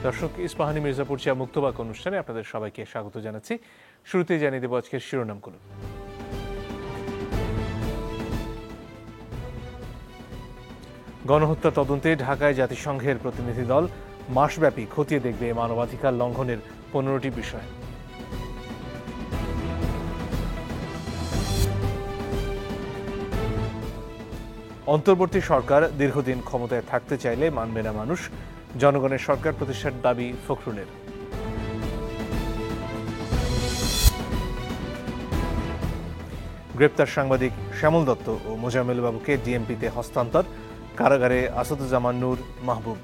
দর্শক, ইস্পাহানি মির্জাপুর চা মুক্তবাক অনুষ্ঠানে আপনাদের সবাইকে স্বাগত জানাচ্ছি। শুরুতেই জানিয়ে দেব আজকের শিরোনামগুলো। গণহত্যা তদন্তে ঢাকায় জাতিসংঘের প্রতিনিধি দল মাসব্যাপী খতিয়ে দেখবে মানবাধিকার লঙ্ঘনের 15টি বিষয়। অন্তর্বর্তী সরকার দীর্ঘদিন ক্ষমতায় থাকতে চাইলে মানবে না মানুষ, জনগণের সরকার প্রতিষ্ঠার দাবি ফখরুলের। গ্রেপ্তার সাংবাদিক শ্যামল দত্ত ও মোজাম্মেল বাবুকে ডিএমপিতে হস্তান্তর, কারাগারে আসাদুজ্জামান নূর মাহবুব।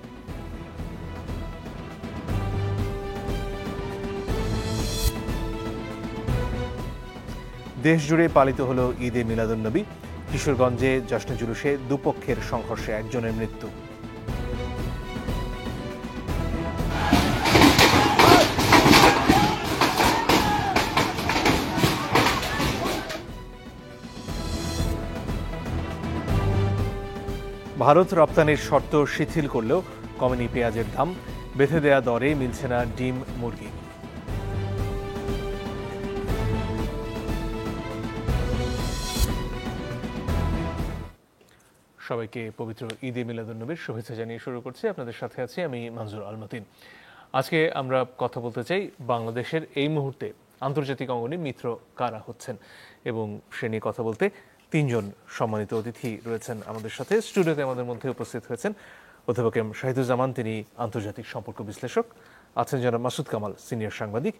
দেশজুড়ে পালিত হল ঈদে মিলাদুন্নবী। কিশোরগঞ্জে জশ্নে জুলুসে দুপক্ষের সংঘর্ষে একজনের মৃত্যু। ভারত রপ্তানির শর্ত শিথিল করলেও কমেনি পেঁয়াজের দাম, বেঁধে দেয়া দরে মিলছে না ডিম মুরগি। সবাইকে পবিত্র ঈদে মিলাদুন্নবীর শুভেচ্ছা জানিয়ে শুরু করছি। আপনাদের সাথে আছি আমি মনজুর আল মতিন। আজকে আমরা কথা বলতে চাই বাংলাদেশের এই মুহূর্তে আন্তর্জাতিক অঙ্গনে মিত্র কারা হচ্ছেন, এবং সে নিয়ে কথা বলতে তিনজন সম্মানিত অতিথি রয়েছেন আমাদের সাথে। স্টুডিওতে আমাদের মধ্যে উপস্থিত হয়েছেন অধ্যাপক এম শাহিদুজ্জামান, তিনি আন্তর্জাতিক সম্পর্ক বিশ্লেষক, আছেন জনাব মাসুদ কামাল, সিনিয়র সাংবাদিক,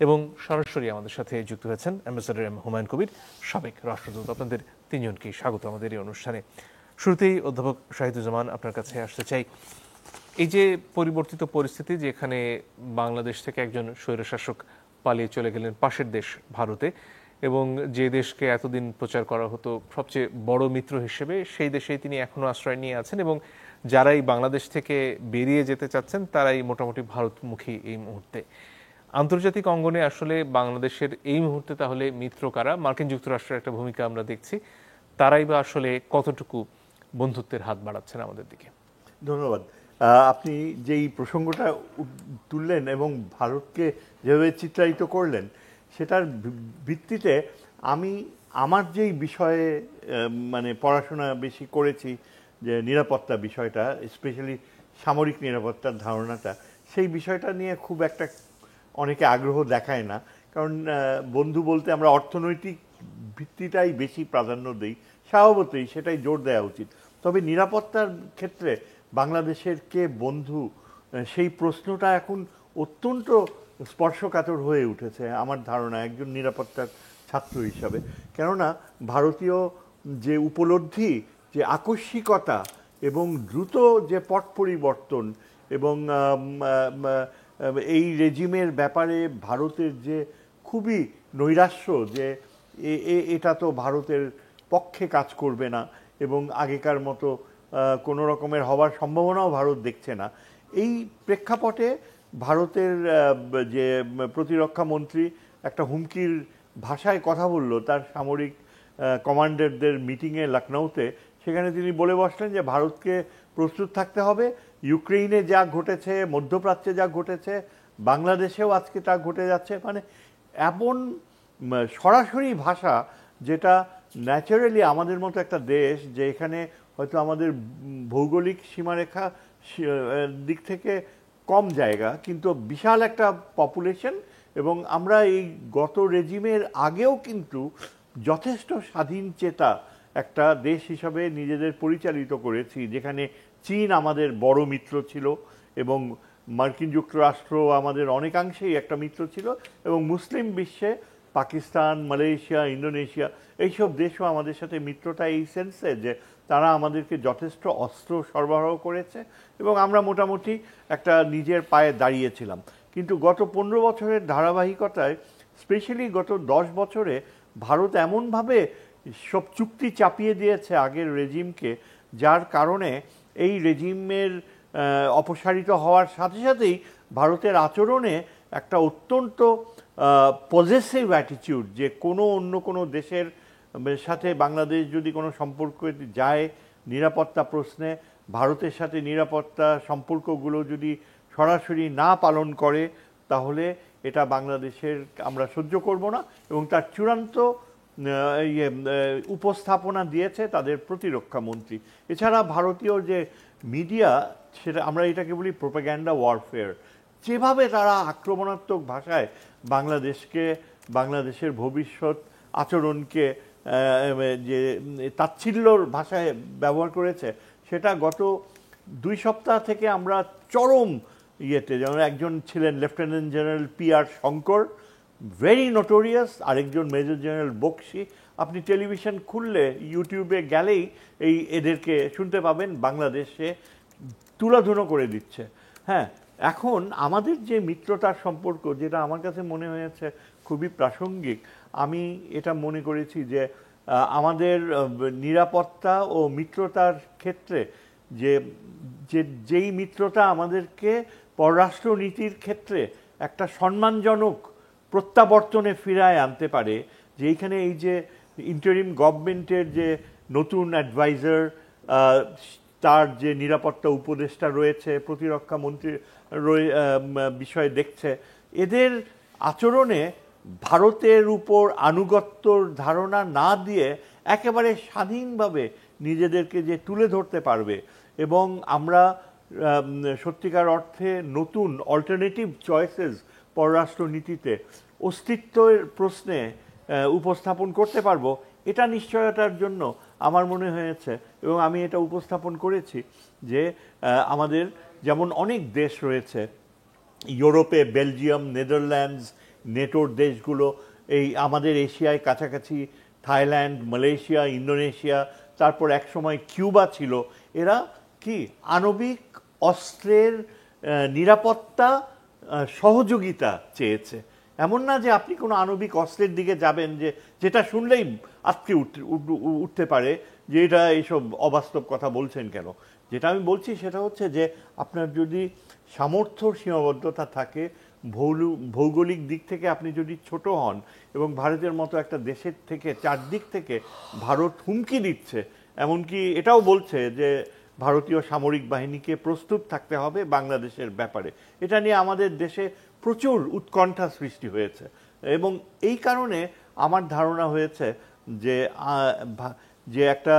এবং সরাসরি আমাদের সাথে যুক্ত হয়েছেন অ্যাম্বাসেডর এম হুমায়ুন কবির, সাবেক রাষ্ট্রদূত। আপনাদের তিনজনকেই স্বাগত আমাদের এই অনুষ্ঠানে। শুরুতেই অধ্যাপক শাহিদুজ্জামান, আপনার কাছে আসতে চাই। এই যে পরিবর্তিত পরিস্থিতি, যেখানে বাংলাদেশ থেকে একজন স্বৈরশাসক পালিয়ে চলে গেলেন পাশের দেশ ভারতে, এবং যে দেশকে এতদিন প্রচার করা হতো সবচেয়ে বড় মিত্র হিসেবে, সেই দেশেই তিনি এখনো আশ্রয় নিয়ে আছেন, এবং যারাই বাংলাদেশ থেকে বেরিয়ে যেতে চাচ্ছেন তারাই মোটামুটি ভারতমুখী এই মুহূর্তে। আন্তর্জাতিক অঙ্গনে আসলে বাংলাদেশের এই মুহূর্তে তাহলে মিত্র কারা? মার্কিন যুক্তরাষ্ট্রের একটা ভূমিকা আমরা দেখছি, তারাই বা আসলে কতটুকু বন্ধুত্বের হাত বাড়াচ্ছেন আমাদের দিকে? ধন্যবাদ। আপনি যেই প্রসঙ্গটা তুললেন এবং ভারতকে যেভাবে চিত্রায়িত করলেন, সেটার ভিত্তিতে আমি আমার যেই বিষয়ে মানে পড়াশোনা বেশি করেছি, যে নিরাপত্তা বিষয়টা, স্পেশালি সামরিক নিরাপত্তার ধারণাটা, সেই বিষয়টা নিয়ে খুব একটা অনেকে আগ্রহ দেখায় না। কারণ বন্ধু বলতে আমরা অর্থনৈতিক ভিত্তিটাই বেশি প্রাধান্য দিই, স্বভাবতই সেটাই জোর দেওয়া উচিত। তবে নিরাপত্তার ক্ষেত্রে বাংলাদেশের কে বন্ধু, সেই প্রশ্নটা এখন অত্যন্ত স্পর্শকাতর হয়ে উঠেছে আমার ধারণা, একজন নিরাপত্তার ছাত্র হিসাবে। কেননা ভারতীয় যে উপলব্ধি, যে আকস্মিকতা এবং দ্রুত যে পট পরিবর্তন, এবং এই রেজিমের ব্যাপারে ভারতের যে খুবই নৈরাশ্য, যে এটা তো ভারতের পক্ষে কাজ করবে না এবং আগেকার মতো কোনো রকমের হওয়ার সম্ভাবনাও ভারত দেখছে না। এই প্রেক্ষাপটে ভারতের যে প্রতিরক্ষা মন্ত্রী একটা হুমকির ভাষায় কথা বলল তার সামরিক কমান্ডারদের মিটিংয়ে লখনৌতে। সেখানে তিনি বলে বসলেন যে ভারতকে প্রস্তুত থাকতে হবে, ইউক্রেনে যা ঘটেছে, মধ্যপ্রাচ্যে যা ঘটেছে, বাংলাদেশেও আজকে তা ঘটে যাচ্ছে। মানে এমন সরাসরি ভাষা, যেটা ন্যাচারালি আমাদের মতো একটা দেশ, যে এখানে হয়তো আমাদের ভৌগোলিক সীমারেখা দিক থেকে কম জায়গা, কিন্তু বিশাল একটা পপুলেশন, এবং আমরা এই গত রেজিমের আগেও কিন্তু যথেষ্ট স্বাধীন চেতা একটা দেশ হিসাবে নিজেদের পরিচালিত করেছি, যেখানে চীন আমাদের বড় মিত্র ছিল এবং মার্কিন যুক্তরাষ্ট্র আমাদের অনেকাংশেই একটা মিত্র ছিল, এবং মুসলিম বিশ্বে পাকিস্তান, মালয়েশিয়া, ইন্দোনেশিয়া, এইসব দেশও আমাদের সাথে মিত্রতা এই সেন্সে যে তারা আমাদেরকে যথেষ্ট অস্ত্র সরবরাহ করেছে এবং আমরা মোটামুটি একটা নিজের পায়ে দাঁড়িয়েছিলাম। কিন্তু গত 15 বছরের ধারাবাহিকতায়, স্পেশালি গত 10 বছরে, ভারত এমনভাবে সব চুক্তি চাপিয়ে দিয়েছে আগের রেজিমকে, যার কারণে এই রেজিমের অপসারিত হওয়ার সাথে সাথেই ভারতের আচরণে একটা অত্যন্ত পজেসিভ অ্যাটিটিউড, যে অন্য কোনো দেশের সাথে বাংলাদেশ যদি কোনো সম্পর্ক যায় নিরাপত্তা প্রশ্নে, ভারতের সাথে নিরাপত্তা সম্পর্কগুলো যদি সরাসরি না পালন করে তাহলে এটা বাংলাদেশের আমরা সহ্য করব না, এবং তার চূড়ান্ত উপস্থাপনা দিয়েছে তাদের প্রতিরক্ষা মন্ত্রী। এছাড়া ভারতীয় যে মিডিয়া, সেটা আমরা এটাকে বলি প্রোপাগ্যান্ডা ওয়ারফেয়ার, যেভাবে তারা আক্রমণাত্মক ভাষায় বাংলাদেশের ভবিষ্যৎ আচরণকে যে তাচ্ছিল্যর ভাষায় ব্যবহার করেছে, সেটা গত 2 সপ্তাহ থেকে আমরা চরম ইয়েতে, যেমন একজন ছিলেন lieutenant general PR Shankar, very notorious, আরেকজন মেজর জেনারেল বক্সি। আপনি টেলিভিশন খুললে, ইউটিউবে গেলেই এদেরকে শুনতে পাবেন বাংলাদেশে তুলাধুনো করে দিচ্ছে। হ্যাঁ, এখন আমাদের যে মিত্রতার সম্পর্ক, যেটা আমার কাছে মনে হয়েছে খুবই প্রাসঙ্গিক, আমি এটা মনে করেছি যে আমাদের নিরাপত্তা ও মিত্রতার ক্ষেত্রে যেই মিত্রতা আমাদেরকে পররাষ্ট্রনীতির ক্ষেত্রে একটা সম্মানজনক প্রত্যাবর্তনে ফিরায় আনতে পারে, যে এইখানে এই যে ইন্টারিম গভর্নমেন্টের যে নতুন অ্যাডভাইজার, তার যে নিরাপত্তা উপদেষ্টা রয়েছে, প্রতিরক্ষা মন্ত্রী বিষয়ে দেখছে, এদের আচরণে ভারতের উপর আনুগত্যর ধারণা না দিয়ে একেবারে স্বাধীনভাবে নিজেদেরকে যে তুলে ধরতে পারবে, এবং আমরা সত্যিকার অর্থে নতুন অল্টারনেটিভ চয়েসেস পররাষ্ট্রনীতিতে অস্তিত্বের প্রশ্নে উপস্থাপন করতে পারবো, এটা নিশ্চয়তার জন্য আমার মনে হয়েছে, এবং আমি এটা উপস্থাপন করেছি যে আমাদের যেমন অনেক দেশ রয়েছে ইউরোপে, বেলজিয়াম, নেদারল্যান্ডস, নেটোর দেশগুলো, এই আমাদের এশিয়ায় কাছাকাছি থাইল্যান্ড, মালয়েশিয়া, ইন্দোনেশিয়া, তারপর একসময় কিউবা ছিল, এরা কি আণবিক অস্ত্রের নিরাপত্তা সহযোগিতা চেয়েছে। এমন না যে আপনি কোনো আণবিক অস্ত্রের দিকে যাবেন যেটা শুনলেই আজকে উঠতে পারে যে এটা এইসব অবাস্তব কথা বলছেন কেন। যেটা আমি বলছি সেটা হচ্ছে যে আপনার যদি সামর্থ্য সীমাবদ্ধতা থাকে, ভৌগোলিক দিক থেকে আপনি যদি ছোট হন, এবং ভারতের মতো একটা দেশের থেকে চারদিক থেকে ভারত হুমকি দিচ্ছে, এমনকি এটাও বলছে যে ভারতীয় সামরিক বাহিনীকে প্রস্তুত থাকতে হবে বাংলাদেশের ব্যাপারে, এটা নিয়ে আমাদের দেশে প্রচুর উৎকণ্ঠা সৃষ্টি হয়েছে। এবং এই কারণে আমার ধারণা হয়েছে যে একটা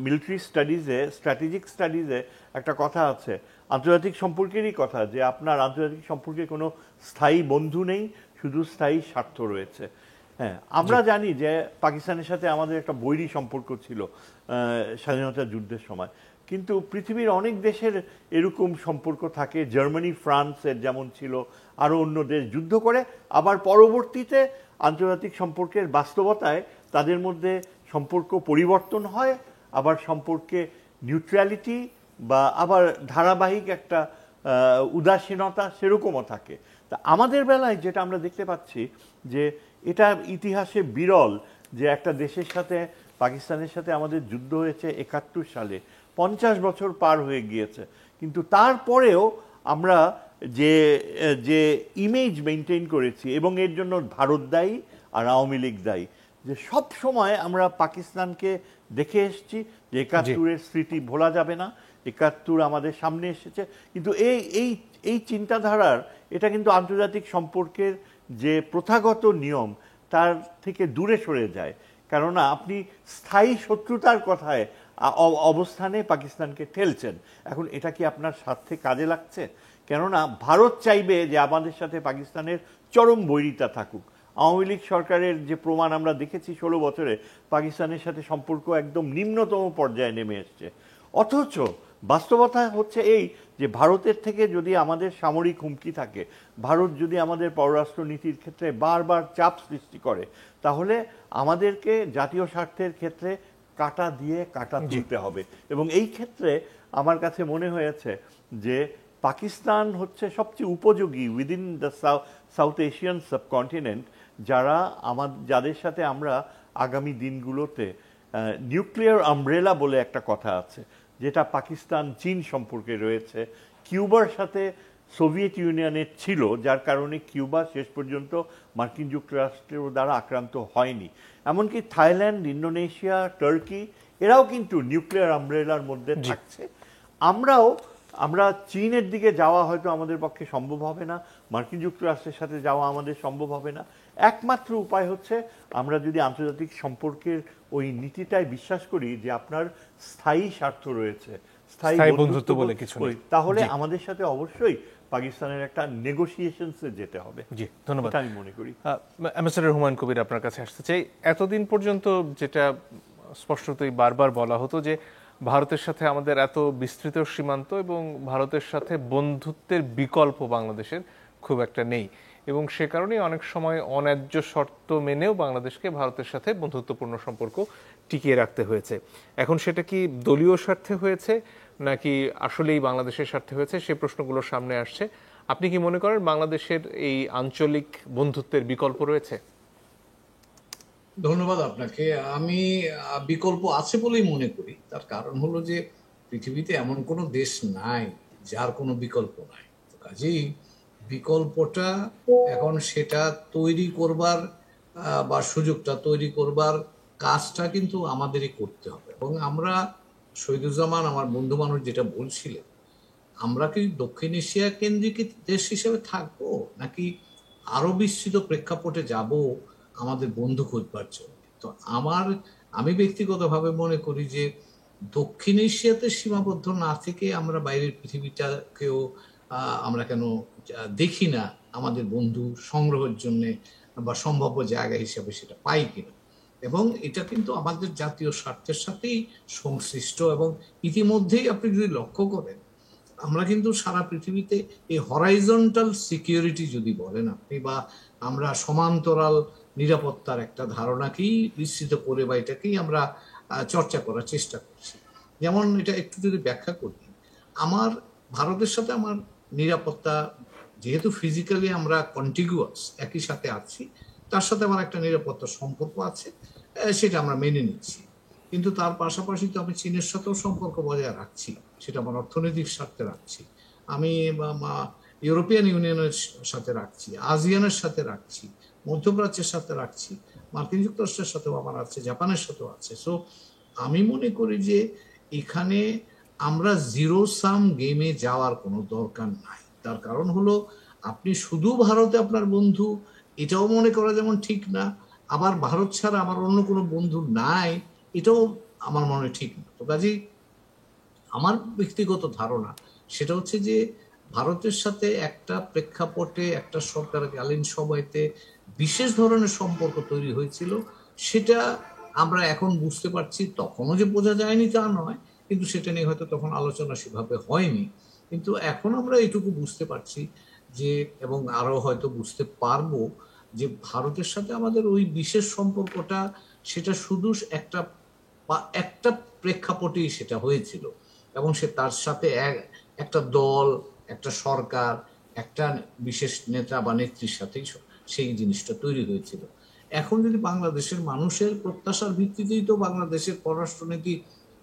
মিলিটারি স্টাডিজে, স্ট্র্যাটেজিক স্টাডিজে একটা কথা আছে, আন্তর্জাতিক সম্পর্কেরই কথা, যে আপনার আন্তর্জাতিক সম্পর্কে কোনো স্থায়ী বন্ধু নেই, শুধু স্থায়ী স্বার্থ রয়েছে। হ্যাঁ, আমরা জানি যে পাকিস্তানের সাথে আমাদের একটা বৈরী সম্পর্ক ছিল স্বাধীনতা যুদ্ধের সময়, কিন্তু পৃথিবীর অনেক দেশের এরকম সম্পর্ক থাকে। জার্মানি, ফ্রান্সের যেমন ছিল, আরও অন্য দেশ যুদ্ধ করে, আবার পরবর্তীতে আন্তর্জাতিক সম্পর্কের বাস্তবতায় তাদের মধ্যে সম্পর্ক পরিবর্তন হয়, আবার সম্পর্কে নিউট্রালিটি বা আবার ধারাবাহিক একটা উদাসীনতা সেরকমও থাকে। তা আমাদের বেলায় যেটা আমরা দেখতে পাচ্ছি যে এটা ইতিহাসে বিরল, যে একটা দেশের সাথে, পাকিস্তানের সাথে আমাদের যুদ্ধ হয়েছে 71 সালে, 50 বছর পার হয়ে গিয়েছে, কিন্তু তারপরেও আমরা যে ইমেজ মেনটেন করেছি, এবং এর জন্য ভারত দায়ী আর আওয়ামী লীগ দায়ী, যে সব সময় আমরা পাকিস্তানকে দেখে এসেছি যে 71-এর স্মৃতি ভোলা যাবে না, 71 আমাদের সামনে এসেছে, কিন্তু এই চিন্তাধারার এটা কিন্তু আন্তর্জাতিক সম্পর্কের যে প্রথাগত নিয়ম তার থেকে দূরে সরে যায়। কেননা আপনি স্থায়ী শত্রুতার কথায় অবস্থানে পাকিস্তানকে ঠেলছেন। এখন এটা কি আপনার স্বার্থে কাজে লাগছে? কেননা ভারত চাইবে যে আমাদের সাথে পাকিস্তানের চরম বৈরিতা থাকুক। আওয়ামী লীগ সরকারের যে প্রমাণ আমরা দেখেছি 16 বছরে, পাকিস্তানের সাথে সম্পর্ক একদম নিম্নতম পর্যায়ে নেমে এসছে। অথচ বাস্তবতা হচ্ছে এই যে ভারতের থেকে যদি আমাদের সামরিক হুমকি থাকে, ভারত যদি আমাদের পররাষ্ট্র নীতির ক্ষেত্রে বারবার চাপ সৃষ্টি করে, তাহলে আমাদেরকে জাতীয় স্বার্থের ক্ষেত্রে কাটা দিয়ে কাটা তুলতে হবে। এবং এই ক্ষেত্রে আমার কাছে মনে হয়েছে যে পাকিস্তান হচ্ছে সবচেয়ে উপযোগী within the south Asian subcontinent, যাদের সাথে আমরা আগামী দিনগুলোতে নিউক্লিয়ার আমব্রেলা বলে একটা কথা আছে, যেটা পাকিস্তান চীন সম্পর্কে রয়েছে, কিউবার সাথে সোভিয়েত ইউনিয়নের ছিল, যার কারণে কিউবা শেষ পর্যন্ত মার্কিন যুক্তরাষ্ট্রের দ্বারা আক্রান্ত হয়নি। এমনকি থাইল্যান্ড, ইন্দোনেশিয়া, টার্কি, এরাও কিন্তু নিউক্লিয়ার আমব্রেলার মধ্যে থাকছে। আমরাও আমরা চীনের দিকে যাওয়া হয়তো আমাদের পক্ষে সম্ভব হবে না, মার্কিন যুক্তরাষ্ট্রের সাথে যাওয়া আমাদের সম্ভব হবে না। একমাত্র উপায় হচ্ছে আমরা যদি আন্তর্জাতিক সম্পর্কের ওই নীতিটাই বিশ্বাস করি যে আপনার স্থায়ী স্বার্থ রয়েছে, স্থায়ী বন্ধুত্ব বলে কিছু নেই, তাহলে আমাদের সাথে অবশ্যই পাকিস্তানের একটা নেগোসিয়েশনসে যেতে হবে। জি, ধন্যবাদ। আমি মনে করি অ্যাম্বাসেডর হুমায়ুন কবির আপনার কাছে আসতে চাই। এতদিন পর্যন্ত যেটা স্পষ্টতই বারবার বলা হতো যে ভারতের সাথে আমাদের এত বিস্তৃত সীমান্ত এবং ভারতের সাথে বন্ধুত্বের বিকল্প বাংলাদেশের খুব একটা নেই, এবং সে কারণেই অনেক সময় অন্যায্য শর্ত মেনেও বাংলাদেশকে ভারতের সাথে বন্ধুত্বপূর্ণ সম্পর্ক টিকিয়ে রাখতে হয়েছে। এখন সেটা কি দলীয় স্বার্থে হয়েছে নাকি আসলেই বাংলাদেশের স্বার্থে হয়েছে, সে প্রশ্নগুলো সামনে আসছে। আপনি কি মনে করেন বাংলাদেশের এই আঞ্চলিক বন্ধুত্বের বিকল্প রয়েছে? ধন্যবাদ আপনাকে। আমি বিকল্প আছে বলেই মনে করি। তার কারণ হলো যে পৃথিবীতে এমন কোনো দেশ নাই যার কোনো বিকল্প নাই। কাজেই বিকল্পটা এখন সেটা তৈরি করবার বা সুযোগটা তৈরি করবার কাজটা কিন্তু আমাদেরই করতে হবে। এবং আমরা, শহীদুজ্জামান আমার বন্ধু মানুষ যেটা বলছিলেন, আমরা কি দক্ষিণ এশিয়া কেন্দ্রিক দেশ হিসেবে থাকবো নাকি আরো বিস্তৃত প্রেক্ষাপটে যাব আমাদের বন্ধু খুঁজবার জন্য? তো আমি ব্যক্তিগতভাবে মনে করি যে দক্ষিণ এশিয়াতে সীমাবদ্ধ না থেকে আমরা বাইরের পৃথিবীটাকেও আমরা কেন দেখি না আমাদের বন্ধু সংগ্রহের জন্য বা সম্ভাব্য জায়গা হিসেবে সেটা পাই কিনা। এবং এটা কিন্তু আমাদের জাতীয় স্বার্থের সাথেই সংশ্লিষ্ট। এবং ইতিমধ্যেই আপনি যদি লক্ষ্য করেন, আমরা কিন্তু সারা পৃথিবীতে এই হরাইজন্টাল সিকিউরিটি যদি বলেন আপনি, বা আমরা সমান্তরাল নিরাপত্তার একটা ধারণাকেই বিস্তৃত করে বা এটাকেই আমরা চর্চা করার চেষ্টা করছি। যেমন এটা একটু যদি ব্যাখ্যা করি, আমার ভারতের সাথে আমার নিরাপত্তা, যেহেতু ফিজিক্যালি আমরা কন্টিগুয়াস একই সাথে আছি, তার সাথে আমার একটা নিরাপত্তার সম্পর্ক আছে, সেটা আমরা মেনে নিচ্ছি। কিন্তু তার পাশাপাশি তো আমি চীনের সাথেও সম্পর্ক বজায় রাখছি, সেটা আমার অর্থনৈতিক স্বার্থে রাখছি, আমি ইউরোপিয়ান ইউনিয়নের সাথে রাখছি, আসিয়ানের সাথে রাখছি, মধ্যপ্রাচ্যের সাথে রাখছি, মার্কিন যুক্তরাষ্ট্রের সাথেও আমার আছে, জাপানের সাথেও আছে। সো আমি মনে করি যে এখানে আমরা জিরো সাম গেমে যাওয়ার কোনো দরকার নাই। তার কারণ হলো, আপনি শুধু ভারতে আপনার বন্ধু এটাও মনে করা যেমন ঠিক না, আবার ভারত ছাড়া আমার অন্য কোনো বন্ধু নাই এটাও আমার মনে হয় ঠিক না। তো কাজেই আমার ব্যক্তিগত ধারণা সেটা হচ্ছে যে ভারতের সাথে একটা প্রেক্ষাপটে একটা সরকারকালীন সময়তে বিশেষ ধরনের সম্পর্ক তৈরি হয়েছিল, সেটা আমরা এখন বুঝতে পারছি। তখনও যে বোঝা যায়নি তা নয়, কিন্তু সেটা নিয়ে হয়তো তখন আলোচনা সেভাবে হয়নি। কিন্তু এখন আমরা এটুকু বুঝতে পারছি যে, এবং আরো হয়তো বুঝতে পারবো যে ভারতের সাথে আমাদের ওই বিশেষ সম্পর্কটা সেটা শুধু একটা প্রেক্ষাপটেই সেটা হয়েছিল। এবং সে তার সাথে একটা দল, একটা সরকার, একটা বিশেষ নেতা বা নেত্রীর সাথেই সেই জিনিসটা তৈরি হয়েছিল। এখন যদি বাংলাদেশের মানুষের প্রত্যাশার ভিত্তিতেই তো বাংলাদেশের পররাষ্ট্রনীতি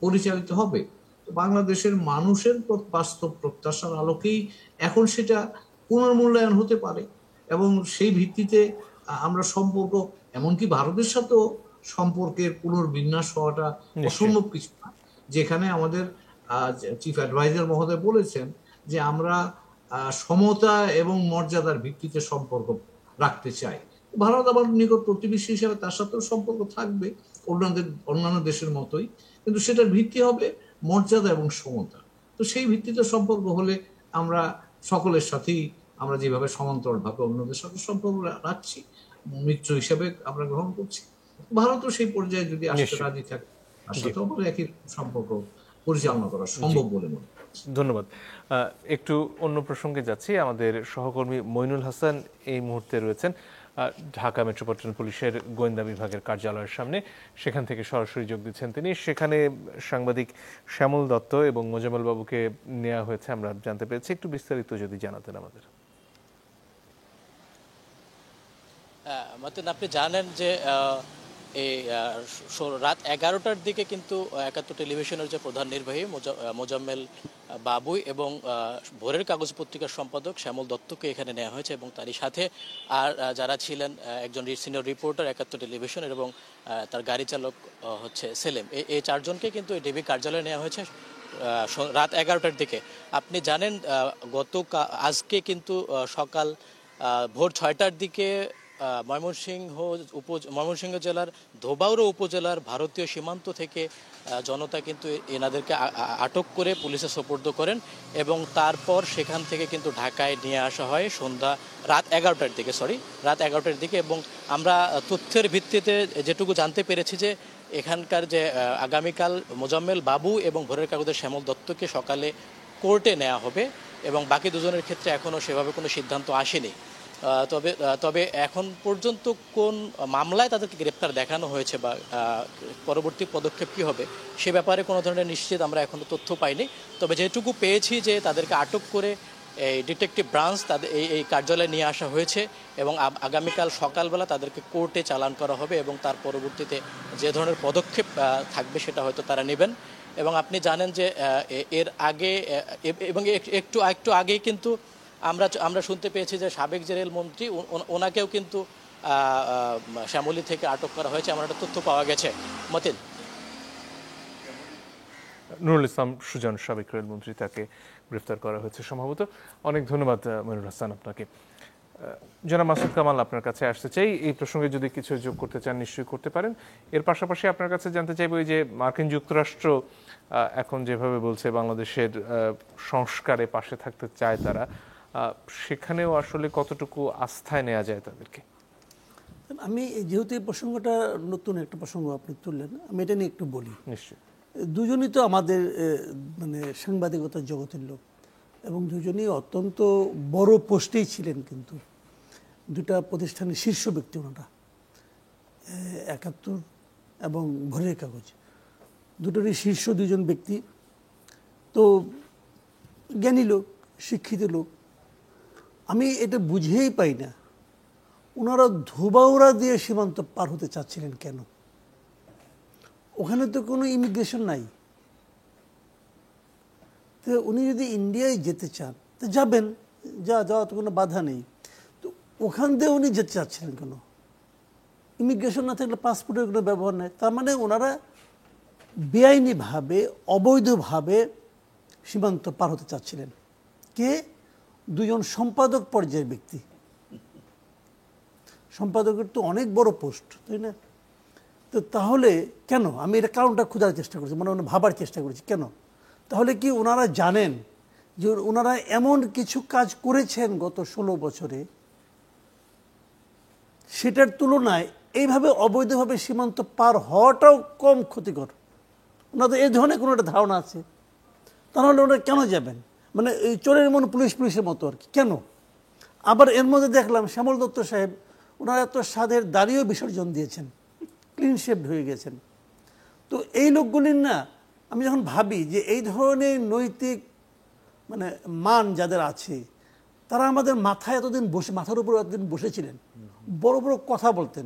পরিচালিত হবে, তো বাংলাদেশের মানুষের বাস্তব প্রত্যাশার আলোকেই এখন সেটা পুনর্মূল্যায়ন হতে পারে। এবং সেই ভিত্তিতে আমরা সম্পর্ক, এমনকি ভারতের সাথেও সম্পর্কের পুনর্বিন্যাস হওয়াটা অসম্ভব কিছু না। যেখানে আমাদের চিফ অ্যাডভাইজার মহোদয় বলেছেন যে আমরা সমতা এবং মর্যাদার ভিত্তিতে সম্পর্ক রাখতে চাই। ভারত আবার নিকট প্রতিবেশী হিসেবে তার সাথেও সম্পর্ক থাকবে অন্যান্য দেশের মতোই, কিন্তু সেটার ভিত্তি হবে মর্যাদা এবং সমতা। তো সেই ভিত্তিতে সম্পর্ক হলে আমরা সকলের সাথেই আমরা যেভাবে সমান্তরালভাবে অন্যদের সাথে সম্পর্ক রাখছি, মিত্র হিসেবে আমরা গ্রহণ করছি, ভারতও সেই পর্যায়ে যদি আসতে রাজি থাকে তার সাথেও একই সম্পর্ক পরিচালনা করা সম্ভব বলে মনে করছি। ধন্যবাদ। একটু অন্য প্রসঙ্গে যাচ্ছি। আমাদের সহকর্মী মইনুল হাসান এই মুহূর্তে রয়েছেন ঢাকা মেট্রোপলিটন পুলিশের গোয়েন্দা বিভাগের কার্যালয়ের সামনে, সেখান থেকে সরাসরি যোগ দিচ্ছেন তিনি। সেখানে সাংবাদিক শ্যামল দত্ত এবং মোজাম্মেল বাবুকে নেওয়া হয়েছে আমরা জানতে পেরেছি। একটু বিস্তারিত যদি জানাতেন আমাদের। আপনি জানেন যে এই রাত 11টার দিকে কিন্তু একাত্তর টেলিভিশনের যে প্রধান নির্বাহী মোজাম্মেল বাবু এবং ভোরের কাগজ পত্রিকার সম্পাদক শ্যামল দত্তকে এখানে নেওয়া হয়েছে, এবং তারই সাথে আর যারা ছিলেন একজন সিনিয়র রিপোর্টার একাত্তর টেলিভিশনের এবং তার গাড়ি চালক হচ্ছে সেলিম, এই চারজনকে কিন্তু ডিবি কার্যালয়ে নেওয়া হয়েছে রাত 11টার দিকে। আপনি জানেন আজকে কিন্তু সকাল ভোর 6টার দিকে ময়মনসিংহ জেলার ধোবাউড়া উপজেলার ভারতীয় সীমান্ত থেকে জনতা কিন্তু এনাদেরকে আটক করে পুলিশে সোপর্দ করেন এবং তারপর সেখান থেকে কিন্তু ঢাকায় নিয়ে আসা হয় রাত 11টার দিকে এবং আমরা তথ্যের ভিত্তিতে যেটুকু জানতে পেরেছি যে এখানকার যে আগামীকাল মোজাম্মেল বাবু এবং ভোরের কাগজের শ্যামল দত্তকে সকালে কোর্টে নেওয়া হবে এবং বাকি দুজনের ক্ষেত্রে এখনও সেভাবে কোনো সিদ্ধান্ত আসেনি। তবে এখন পর্যন্ত কোন মামলায় তাদেরকে গ্রেপ্তার দেখানো হয়েছে বা পরবর্তী পদক্ষেপ কী হবে সে ব্যাপারে কোনো ধরনের নিশ্চিত আমরা এখনও তথ্য পাইনি। তবে যেটুকু পেয়েছি যে তাদেরকে আটক করে এই ডিটেকটিভ ব্রাঞ্চ তাদের এই কার্যালয়ে নিয়ে আসা হয়েছে এবং আগামীকাল সকালবেলা তাদেরকে কোর্টে চালান করা হবে এবং তার পরবর্তীতে যে ধরনের পদক্ষেপ থাকবে সেটা হয়তো তারা নেবেন। এবং আপনি জানেন যে এর আগে এবং একটু আগেই কিন্তু আমরা শুনতে পেয়েছি যে সাবেক যে রেলমন্ত্রী ওনাকেও কিন্তু শ্যামলী থেকে আটক করা হয়েছে, এমন একটা তথ্য পাওয়া গেছে। মতিন। নুরুল ইসলাম সুজন, সাবেক রেলমন্ত্রী, তাকে গ্রেফতার করা হয়েছে সম্ভবত। অনেক ধন্যবাদ মনিরুল হাসান আপনাকে। জনাব মাসুদ কামাল, আপনার কাছে আসতে চাই, এই প্রসঙ্গে যদি কিছু যোগ করতে চান নিশ্চয়ই করতে পারেন। এর পাশাপাশি আপনার কাছে জানতে চাইব যে মার্কিন যুক্তরাষ্ট্র এখন যেভাবে বলছে বাংলাদেশের সংস্কারে পাশে থাকতে চায় তারা, সেখানেও আসলে কতটুকু আস্থায় নেওয়া যায় তাদেরকে? আমি যেহেতু এই প্রসঙ্গটা নতুন একটা প্রসঙ্গ আপনি তুললেন, আমি এটা নিয়ে একটু বলি। নিশ্চয়ই। দুজনই তো আমাদের মানে সাংবাদিকতার জগতের লোক এবং দুজনই অত্যন্ত বড় পোস্টেই ছিলেন, কিন্তু দুটা প্রতিষ্ঠানের শীর্ষ ব্যক্তি ওনারা, ৭১ এবং ভোরের কাগজ, দুটোরই শীর্ষ দুজন ব্যক্তি। তো জ্ঞানী লোক, শিক্ষিত লোক। আমি এটা বুঝেই পাই না ওনারা ধোবাউড়া দিয়ে সীমান্ত পার হতে চাচ্ছিলেন কেন? ওখানে তো কোনো ইমিগ্রেশন নাই। তো উনি যদি ইন্ডিয়ায় যেতে চান তো যাবেন, যাওয়া তো কোনো বাধা নেই। তো ওখান দিয়ে উনি যেতে চাচ্ছিলেন কেন? ইমিগ্রেশন না থাকলে পাসপোর্টের কোনো ব্যবহার নেই। তার মানে ওনারা বেআইনিভাবে, অবৈধভাবে সীমান্ত পার হতে চাচ্ছিলেন। কে? দুজন সম্পাদক পর্যায়ের ব্যক্তি। সম্পাদকের তো অনেক বড় পোস্ট, তাই না? তো তাহলে কেন? আমি এটা কারণটা খোঁজার চেষ্টা করছি, মানে ভাবার চেষ্টা করেছি কেন। তাহলে কি ওনারা জানেন যে ওনারা এমন কিছু কাজ করেছেন গত 16 বছরে, সেটার তুলনায় এইভাবে অবৈধভাবে সীমান্ত পার হওয়াটাও কম ক্ষতিকর? ওনাদের এই ধরনের কোনো একটা ধারণা আছে। তাহলে ওনারা কেন যাবেন? মানে এই চোরের মন পুলিশের মতো আর কি। কেন? আবার এর মধ্যে দেখলাম শ্যামল দত্ত সাহেব, ওনারা এত স্বাদের দাড়িও বিসর্জন দিয়েছেন, ক্লিন শেভড হয়ে গেছেন। তো এই লোকগুলির না, আমি যখন ভাবি যে এই ধরনের নৈতিক মানে মান যাদের আছে, তারা আমাদের মাথার উপর এতদিন বসেছিলেন, বড় বড় কথা বলতেন।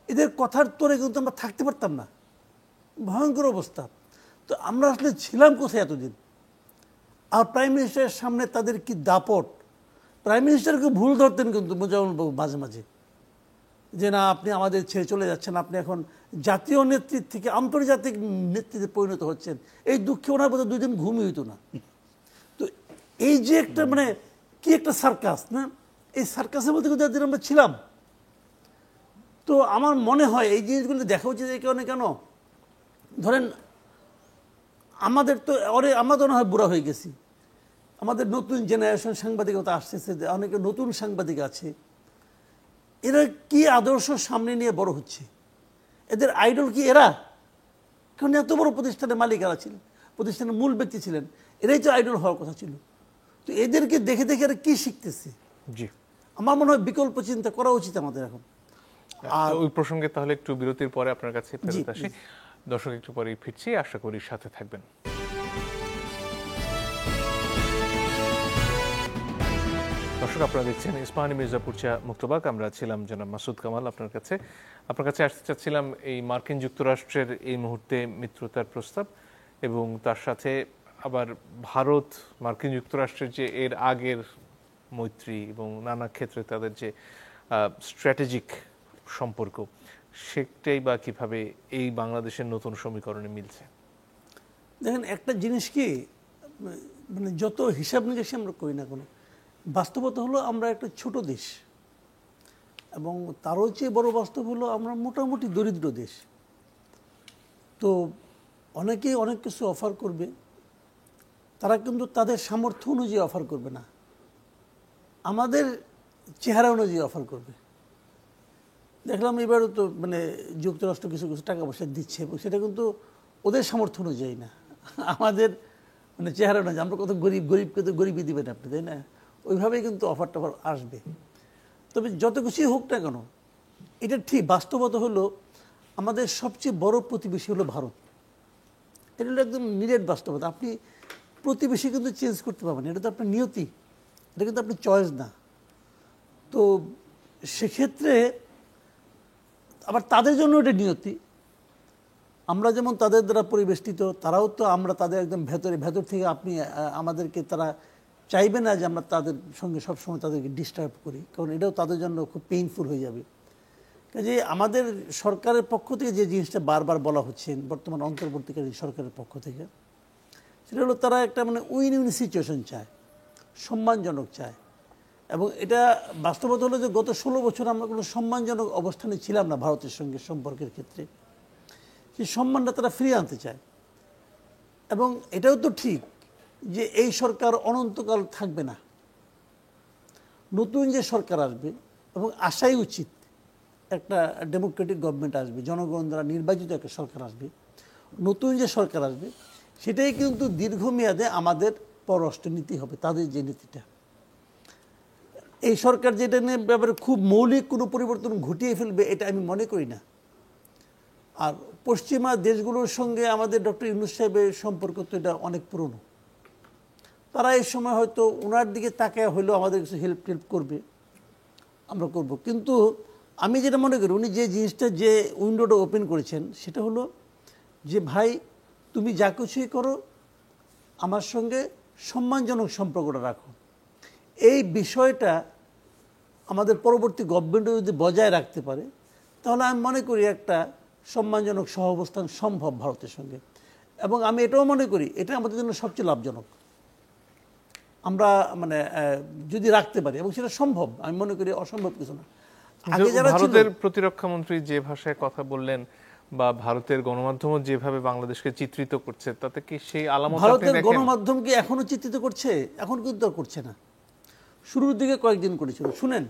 এদের কথার তোরে কিন্তু আমরা থাকতে পারতাম না, ভয়ঙ্কর অবস্থা। তো আমরা আসলে ছিলাম কোথায় এতদিন? আর প্রাইম মিনিস্টারের সামনে তাদের কি দাপট! প্রাইম মিনিস্টারকে ভুল ধরতেন কিন্তু মোজাম্মেল বাবু মাঝে মাঝে, যে না আপনি আমাদের ছেড়ে চলে যাচ্ছেন, আপনি এখন জাতীয় নেতৃত্ব থেকে আন্তর্জাতিক নেতৃত্বে পরিণত হচ্ছেন। এই দুঃখে ওনার বোধহয় 2 দিন ঘুমই হইতো না। তো এই যে একটা মানে কি একটা সার্কাস না, এই সার্কাসের মধ্যে কিন্তু একদিন আমরা ছিলাম। তো আমার মনে হয় এই জিনিসগুলো দেখা উচিত। এই কারণে কেন, ধরেন আমাদের তো আমরা তো না হয় বুড়া হয়ে গেছি, আমাদের নতুন জেনারেশন সাংবাদিকতা আসতেছে, অনেকে নতুন সাংবাদিক আছে, এরা কি আদর্শ সামনে নিয়ে বড় হচ্ছে? এদের আইডল কি এরা? কারণ এত বড় প্রতিষ্ঠানের মালিক এরা ছিলেন, প্রতিষ্ঠানের মূল ব্যক্তি ছিলেন, এরাই তো আইডল হওয়ার কথা ছিল। তো এদেরকে দেখে দেখে এরা কি শিখতেছে? জি, আমার মনে হয় বিকল্প চিন্তা করা উচিত আমাদের এখন। আর ওই প্রসঙ্গে তাহলে একটু বিরতির পরে আপনার কাছে ফেরত আসি। দর্শক, একটু পরেই ফিরছি, আশা করি সাথে থাকবেন। দর্শক, আপনারা দেখছেন ইস্পাহানি মির্জাপুর চা মুক্তবাক। আমরা ছিলাম জনাব মাসুদ কামাল আপনার কাছে আসতে চাচ্ছিলাম এই মার্কিন যুক্তরাষ্ট্রের এই মুহূর্তে মিত্রতার প্রস্তাব এবং তার সাথে আবার ভারত মার্কিন যুক্তরাষ্ট্রের যে এর আগের মৈত্রী এবং নানা ক্ষেত্রে তাদের যে স্ট্র্যাটেজিক সম্পর্ক, সেটাই বা কিভাবে এই বাংলাদেশের নতুন সমীকরণে মিলছে? দেখেন একটা জিনিস কি, মানে যত হিসাব নিকাশ আমরা করি না কোনো, বাস্তবতা হলো আমরা একটা ছোট দেশ, এবং তারও চেয়ে বড় বাস্তব হলো আমরা মোটামুটি দরিদ্র দেশ। তো অনেকেই অনেক কিছু অফার করবে, তারা কিন্তু তাদের সামর্থ্য অনুযায়ী অফার করবে না, আমাদের চেহারা অনুযায়ী অফার করবে। দেখলাম এবারও তো মানে যুক্তরাষ্ট্র কিছু কিছু টাকা পয়সা দিচ্ছে, এবং সেটা কিন্তু ওদের সামর্থ্য অনুযায়ী না, আমাদের মানে চেহারা অনুযায়ী। আমরা কত গরিব, গরিবকে তো গরিবই দিবেন আপনি, তাই না? ওইভাবেই কিন্তু অফার টফার আসবে। তবে যত কিছুই হোক না কেন, এটা ঠিক বাস্তবতা হলো আমাদের সবচেয়ে বড় প্রতিবেশী হলো ভারত। এটা হলো একদম নিরেট বাস্তবতা। আপনি প্রতিবেশী কিন্তু চেঞ্জ করতে পারবেন, এটা তো আপনার নিয়তি, এটা কিন্তু আপনার চয়েস না। তো সেক্ষেত্রে আবার তাদের জন্য এটা নিয়তি। আমরা যেমন তাদের দ্বারা পরিবেষ্টিত, তারাও তো আমরা তাদের একদম ভেতর থেকে আপনি আমাদেরকে তারা চাইবে না যে আমরা তাদের সঙ্গে সবসময় তাদেরকে ডিস্টার্ব করি, কারণ এটাও তাদের জন্য খুব পেইনফুল হয়ে যাবে। কাজে আমাদের সরকারের পক্ষ থেকে যে জিনিসটা বারবার বলা হচ্ছে বর্তমান অন্তর্বর্তীকালীন সরকারের পক্ষ থেকে, সেটা হলো তারা একটা মানে উইন উইন সিচুয়েশন চায়, সম্মানজনক চায়। এবং এটা বাস্তবতা হলো যে গত 16 বছর আমরা কোনো সম্মানজনক অবস্থানে ছিলাম না ভারতের সঙ্গে সম্পর্কের ক্ষেত্রে। সেই সম্মানটা তারা ফিরিয়ে আনতে চায়। এবং এটাও তো ঠিক যে এই সরকার অনন্তকাল থাকবে না, নতুন যে সরকার আসবে, এবং আসাই উচিত, একটা ডেমোক্রেটিক গভর্নমেন্ট আসবে, জনগণ দ্বারা নির্বাচিত একটা সরকার আসবে। নতুন যে সরকার আসবে সেটাই কিন্তু দীর্ঘমেয়াদে আমাদের পররাষ্ট্রনীতি হবে, তাদের যে নীতিটা। এই সরকার যেটা নিয়ে ব্যাপারে খুব মৌলিক কোনো পরিবর্তন ঘটিয়ে ফেলবে এটা আমি মনে করি না। আর পশ্চিমা দেশগুলোর সঙ্গে আমাদের ডক্টর ইউনূস সাহেবের সম্পর্ক তো এটা অনেক পুরনো। তারা এই সময় হয়তো ওনার দিকে তাকায় হলেও আমাদের কিছু হেল্প করবে, আমরা করব। কিন্তু আমি যেটা মনে করি, উনি যে জিনিসটা, যে উইন্ডোটা ওপেন করেছেন, সেটা হলো যে ভাই তুমি যা কিছুই করো আমার সঙ্গে সম্মানজনক সম্পর্কটা রাখো। এই বিষয়টা আমাদের পরবর্তী গভর্নমেন্টও যদি বজায় রাখতে পারে, তাহলে আমি মনে করি একটা সম্মানজনক সহাবস্থান সম্ভব ভারতের সঙ্গে। এবং আমি এটাও মনে করি এটা আমাদের জন্য সবচেয়ে লাভজনক, আমরা মানে যদি রাখতে পারি, এবং সেটা সম্ভব, আমি মনে করি অসম্ভব কিছু না। আগে যারা ভারতের প্রতিরক্ষা মন্ত্রী যে ভাষায় কথা বললেন, বা ভারতের গণমাধ্যম যেভাবে বাংলাদেশকে চিত্রিত করছে, তাতে কি সেই আলামত আপনি দেখেন? ভারতের গণমাধ্যম কি এখনো চিত্রিত করছে? এখন কিন্তু আর করছে না, শুরুর দিকে কয়েকদিন করেছিল। শুনেন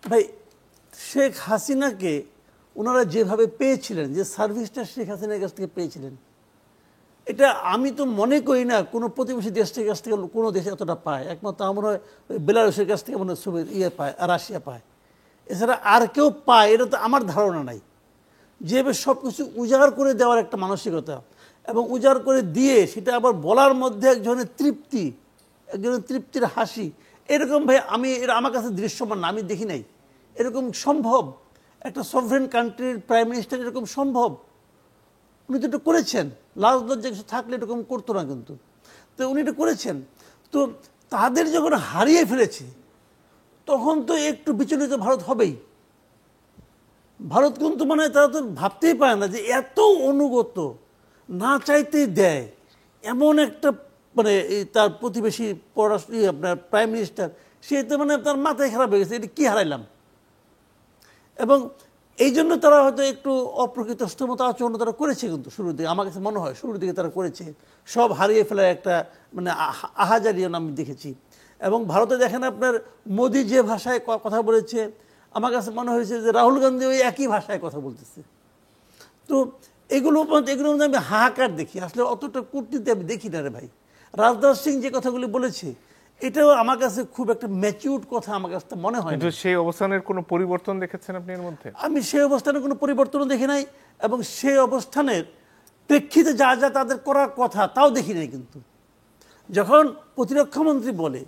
ভাই, শেখ হাসিনাকে ওনারা যেভাবে পেয়েছিলেন, যে সার্ভিসটা শেখ হাসিনার কাছ থেকে পেয়েছিলেন, এটা আমি তো মনে করি না কোনো প্রতিবেশী দেশ থেকে কাছ থেকে কোনো দেশ এতটা পায়। একমাত্র আমার হয় বেলারুসের কাছ থেকে মনে হয় পায়, রাশিয়া পায়, এছাড়া আর কেউ পায় এটা তো আমার ধারণা নাই। যেভাবে সব কিছু উজাড় করে দেওয়ার একটা মানসিকতা, এবং উজাড় করে দিয়ে সেটা আবার বলার মধ্যে একজনের তৃপ্তি, একজনের তৃপ্তির হাসি, এরকম ভাই আমি এটা আমার কাছে দৃশ্যমান না, আমি দেখি নাই এরকম সম্ভব। একটা সভরেন কান্ট্রির প্রাইম মিনিস্টার এরকম সম্ভব? উনি তো এটা করেছেন। লাজ লজ্জা কিছু থাকলে এরকম করতো না, কিন্তু তো উনি এটা করেছেন। তো তাদের যখন হারিয়ে ফেলেছে তখন তো একটু বিচলিত ভারত হবেই। ভারত কিন্তু মানে তারা তো ভাবতেই পারে না যে এত অনুগত, না চাইতেই দেয় এমন একটা মানে তার প্রতিবেশী পররাষ্ট্র আপনার প্রাইম মিনিস্টার, সে তো মানে তার মাথায় খারাপ হয়ে গেছে, এটা কি হারাইলাম। এবং এই জন্য তারা হয়তো একটু অপ্রকৃতস্থ মতো আচরণ তারা করেছে, কিন্তু শুরুর দিকে আমার কাছে মনে হয় শুরুর দিকে তারা করেছে। সব হারিয়ে ফেলার একটা মানে আহাজারিও আমি দেখেছি। এবং ভারতে দেখেন আপনার মোদি যে ভাষায় কথা বলেছে, আমার কাছে মনে হয়েছে যে রাহুল গান্ধী ওই একই ভাষায় কথা বলতেছে। তো এগুলো মধ্যে আমি হাহাকার দেখি, আসলে অতটা কূটনীতি আমি দেখি না রে ভাই। রাজনাথ সিং যে কথাগুলি বলেছে এটাও আমার কাছে খুব একটা ম্যাচিউরড কথা আমার কাছে মনে হয়। কিন্তু সেই অবস্থানের কোনো পরিবর্তন দেখেছেন আপনি এর মধ্যে? আমি সেই অবস্থানের কোনো পরিবর্তনও দেখি নাই, এবং সেই অবস্থানের প্রেক্ষিতে যা যা তাদের করার কথা তাও দেখি নাই। কিন্তু যখন প্রতিরক্ষামন্ত্রী বলে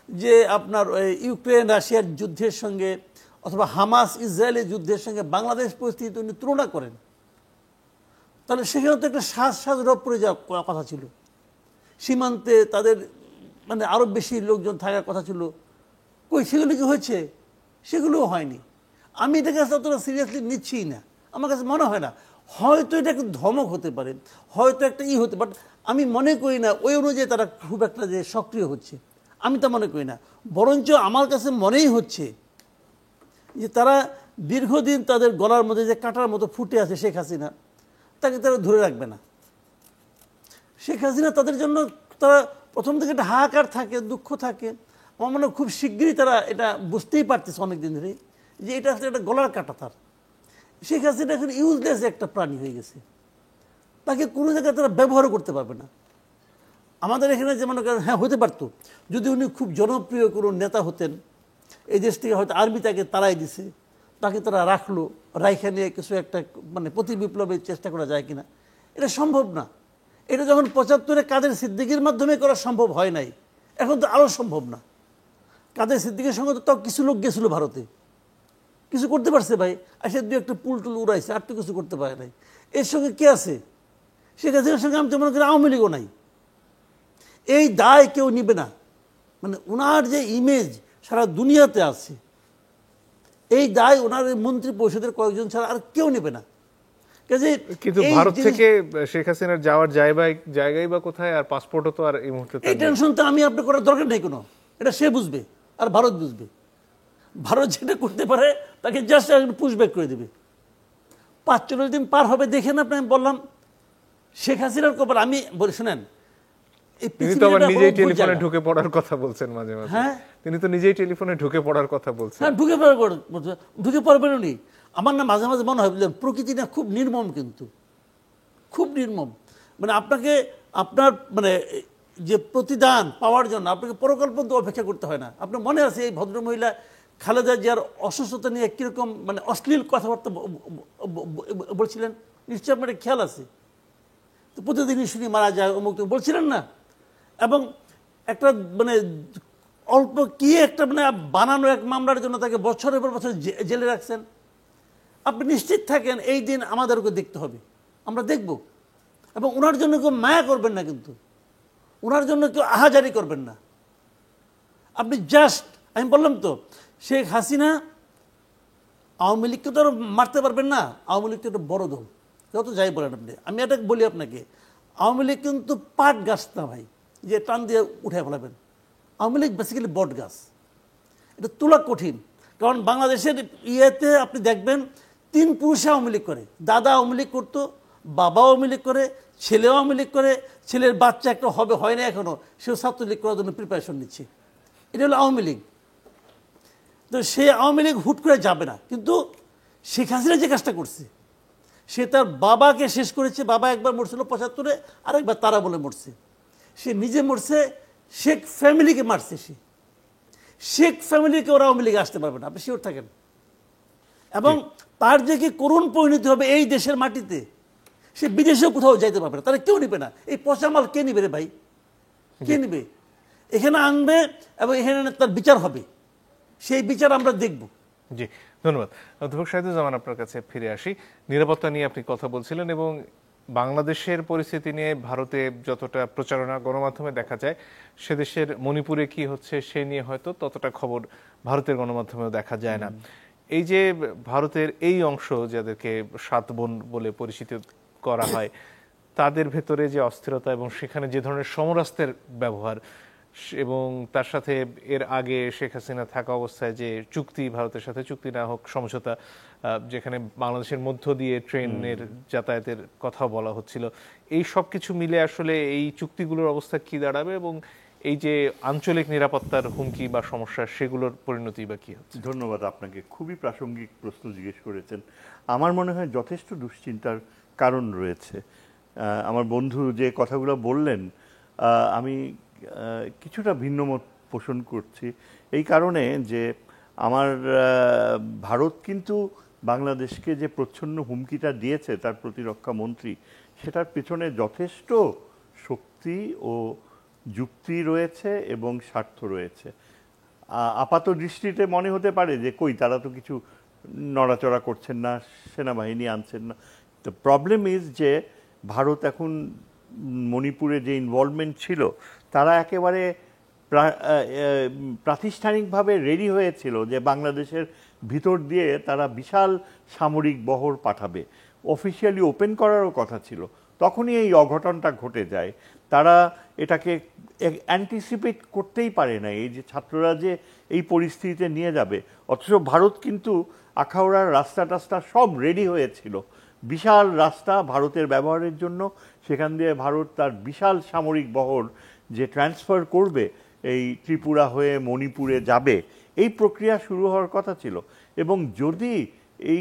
যে আপনার ইউক্রেন রাশিয়ার যুদ্ধের সঙ্গে অথবা হামাস ইসরায়েলের যুদ্ধের সঙ্গে বাংলাদেশ পরিস্থিতি উনি তুলনা করেন, তাহলে সেখানে তো একটা শ্বাস রোগ পড়ে যাওয়ার কথা ছিল। সীমান্তে তাদের মানে আরও বেশি লোকজন থাকার কথা ছিল, কই সেগুলো কি হয়েছে? সেগুলোও হয়নি। আমি এটাকে অতটা সিরিয়াসলি নিচ্ছিই না, আমার কাছে মনে হয় না। হয়তো এটা একটা ধমক হতে পারে, হয়তো একটা হতে, বাট আমি মনে করি না ওই অনুযায়ী তারা খুব একটা যে সক্রিয় হচ্ছে, আমি তা মনে করি না। বরঞ্চ আমার কাছে মনেই হচ্ছে যে তারা দীর্ঘদিন তাদের গলার মধ্যে যে কাঁটার মতো ফুটে আছে শেখ হাসিনা, তাকে তারা ধরে রাখবে না। শেখ হাসিনা তাদের জন্য তারা প্রথম থেকে একটা হাহাকার থাকে, দুঃখ থাকে। আমার মনে হয় খুব শিগগিরই তারা এটা বুঝতেই পারতেছে অনেকদিন ধরে যে এটা হচ্ছে একটা গলার কাঁটা তার। শেখ হাসিনা এখন ইউজলেস একটা প্রাণী হয়ে গেছে, তাকে কোনো জায়গায় তারা ব্যবহারও করতে পারবে না। আমাদের এখানে যে মনে করেন হ্যাঁ হতে পারতো যদি উনি খুব জনপ্রিয় কোনো নেতা হতেন, এই দেশ থেকে হয়তো আর্মি তাকে তাড়াই দিছে, তাকে তারা রাখলো, রাইখা নিয়ে কিছু একটা মানে প্রতি বিপ্লবের চেষ্টা করা যায় কিনা, এটা সম্ভব না। এটা যখন ৭৫-এ কাদের সিদ্দিকীর মাধ্যমে করা সম্ভব হয় নাই, এখন তো আরও সম্ভব না। কাদের সিদ্দিকের সঙ্গে তো তাও কিছু লোক গেছিলো ভারতে, কিছু করতে পারছে ভাই, আসে দু একটা পুল টুল উড়াইছে, আর তো কিছু করতে পারে নাই। এর সঙ্গে কে আছে? শেখ হাসিনার সঙ্গে আমি তো মনে করি আওয়ামী লীগও নাই। এই দায় কেউ নিবে না, মানে ওনার যে ইমেজ সারা দুনিয়াতে আছে, এই দায় ওনার মন্ত্রী পরিষদের কয়েকজন ছাড়া আর কেউ নেবে না। কিন্তু ভারত থেকে শেখ হাসিনার যাওয়ার জায়গায় বা কোথায়, আর পাসপোর্টও তো আর এই মুহূর্তে এই টেনশন তো আমি আপনার করার দরকার নেই কোনো, এটা সে বুঝবে আর ভারত বুঝবে। ভারত যেটা করতে পারে তাকে জাস্ট পুশব্যাক করে দেবে। ৪৫ দিন পার হবে দেখেন আপনি, আমি বললাম শেখ হাসিনার কপাল। আমি বলি শুনেন, তিনি তো আবার নিজেই টেলিফোনে ঢুকে পড়ার কথা বলছেন মাঝে মাঝে। হ্যাঁ, তিনি তো নিজেই টেলিফোনে ঢুকে পড়ার কথা বলছেন। হ্যাঁ, ঢুকে পড়বেন উনি। আমার না মাঝে মাঝে মনে হয় প্রকৃতি না খুব নির্মম, কিন্তু খুব নির্মম। মানে আপনাকে আপনার মানে যে প্রতিদান পাওয়ার জন্য আপনাকে পরকাল পর্যন্ত অপেক্ষা করতে হয় না। আপনার মনে আছে এই ভদ্রমহিলা খালেদা জিয়ার অসুস্থতা নিয়ে কীরকম মানে অশ্লীল কথাবার্তা বলছিলেন, নিশ্চয়ই আপনার খেয়াল আছে। তো প্রতিদিনই শুনি মারা যায় অমুক বলছিলেন না, এবং একটা মানে অল্প কি একটা মানে বানানো এক মামলার জন্য তাকে বছরের পর বছর জেলে রাখছেন। আপনি নিশ্চিত থাকেন এই দিন আমাদেরকে দেখতে হবে, আমরা দেখব। এবং ওনার জন্য কেউ মায়া করবেন না, কিন্তু ওনার জন্য কেউ আহাজারি করবেন না। আপনি জাস্ট, আমি বললাম তো শেখ হাসিনা আওয়ামী লীগকে তো আর মারতে পারবেন না। আওয়ামী লীগ তো একটা বড় দল, যত যাই বলেন আপনি। আমি এটা বলি আপনাকে, আওয়ামী লীগ কিন্তু পাট গাছ না ভাই যে টান দিয়ে উঠে ফেলাবেন। আওয়ামী লীগ বেসিক্যালি বট গাছ, এটা তোলা কঠিন। কারণ বাংলাদেশের ইয়েতে আপনি দেখবেন ৩ পুরুষে আওয়ামী লীগ করে। দাদা আওয়ামী লীগ করতো, বাবা আওয়ামী লীগ করে, ছেলেও আওয়ামী লীগ করে, ছেলের বাচ্চা একটা হবে, হয় না এখনও, সেও ছাত্রলীগ করার জন্য প্রিপারেশন নিচ্ছে। এটা হলো আওয়ামী লীগ। তো সে আওয়ামী লীগ হুট করে যাবে না। কিন্তু শেখ হাসিনা যে কাজটা করছে, সে তার বাবাকে শেষ করেছে। বাবা একবার মরছিল ৭৫-এ, আরেকবার তারা বলে মরছে। সে নিজে মরছে, শেখ ফ্যামিলিকে মারছে। শেখ ফ্যামিলিকে ওরা আওয়ামী লীগে আসতে পারবে না, আপনি শিওর থাকেন। এবং তার যে কি করুণ পরিণতি হবে এই দেশের মাটিতে, সে বিদেশেও কোথাও যাইতে পারবে না, তারা কেউ নিবে না। এই পচামাল কে নিবে রে ভাই? কে নিবে? এখানে আনবে এবং এখানে তার বিচার হবে, সেই বিচার আমরা দেখব। জি, ধন্যবাদ। অধ্যাপক শাহিদুজ্জামান, আপনার কাছে ফিরে আসি। নিরাপত্তা নিয়ে আপনি কথা বলছিলেন এবং বাংলাদেশের পরিস্থিতি নিয়ে ভারতে যতটা প্রচারণা গণমাধ্যমে দেখা যায়, সে দেশের মণিপুরে কি হচ্ছে সে নিয়ে হয়তো ততটা খবর ভারতের গণমাধ্যমেও দেখা যায় না। এই যে ভারতের এই অংশ, যাদেরকে ৭ বোন বলে পরিচিত করা হয়, তাদের ভেতরে যে অস্থিরতা এবং সেখানে যে ধরনের সমরাস্ত্রের ব্যবহার, এবং তার সাথে এর আগে শেখ হাসিনা থাকা অবস্থায় যে চুক্তি, ভারতের সাথে চুক্তি না হোক সমঝোতা, যেখানে বাংলাদেশের মধ্য দিয়ে ট্রেনের যাতায়াতের কথা বলা হচ্ছিল, এই সব কিছু মিলে আসলে এই চুক্তিগুলোর অবস্থা কি দাঁড়াবে এবং এই যে আঞ্চলিক নিরাপত্তার হুমকি বা সমস্যা, সেগুলোর পরিণতি বা কি হচ্ছে? ধন্যবাদ আপনাকে, খুবই প্রাসঙ্গিক প্রশ্ন জিজ্ঞেস করেছেন। আমার মনে হয় যথেষ্ট দুশ্চিন্তার কারণ রয়েছে। আমার বন্ধু যে কথাগুলো বললেন, আমি কিছুটা ভিন্নমত পোষণ করছি এই কারণে যে আমার ভারত কিন্তু বাংলাদেশকে যে প্রচ্ছন্ন হুমকিটা দিয়েছে তার প্রতিরক্ষা মন্ত্রী, সেটার পেছনে যথেষ্ট শক্তি ও যুক্তি রয়েছে এবং স্বার্থ রয়েছে। আপাত দৃষ্টিতে মনে হতে পারে যে কই, তারা তো কিছু নড়াচড়া করছেন না, সেনাবাহিনী আনছেন না। দ্য প্রবলেম ইজ যে ভারত এখন মণিপুরে যে ইনভলভমেন্ট ছিল, তারা একেবারে প্রাতিষ্ঠানিকভাবে রেডি হয়েছিল যে বাংলাদেশের ভিতর দিয়ে তারা বিশাল সামরিক বহর পাঠাবে। অফিসিয়ালি ওপেন করারও কথা ছিল, তখনই এই অঘটনটা ঘটে যায়। তারা এটাকে অ্যান্টিসিপেট করতেই পারে না, এই যে ছাত্ররা যে এই পরিস্থিতিতে নিয়ে যাবে। অথচ ভারত কিন্তু আখাউড়ার রাস্তা টাস্তা সব রেডি হয়েছিল, বিশাল রাস্তা ভারতের ব্যবহারের জন্য। সেখান দিয়ে ভারত তার বিশাল সামরিক বহর যে ট্রান্সফার করবে, এই ত্রিপুরা হয়ে মণিপুরে যাবে, এই প্রক্রিয়া শুরু হওয়ার কথা ছিল। এবং যদি এই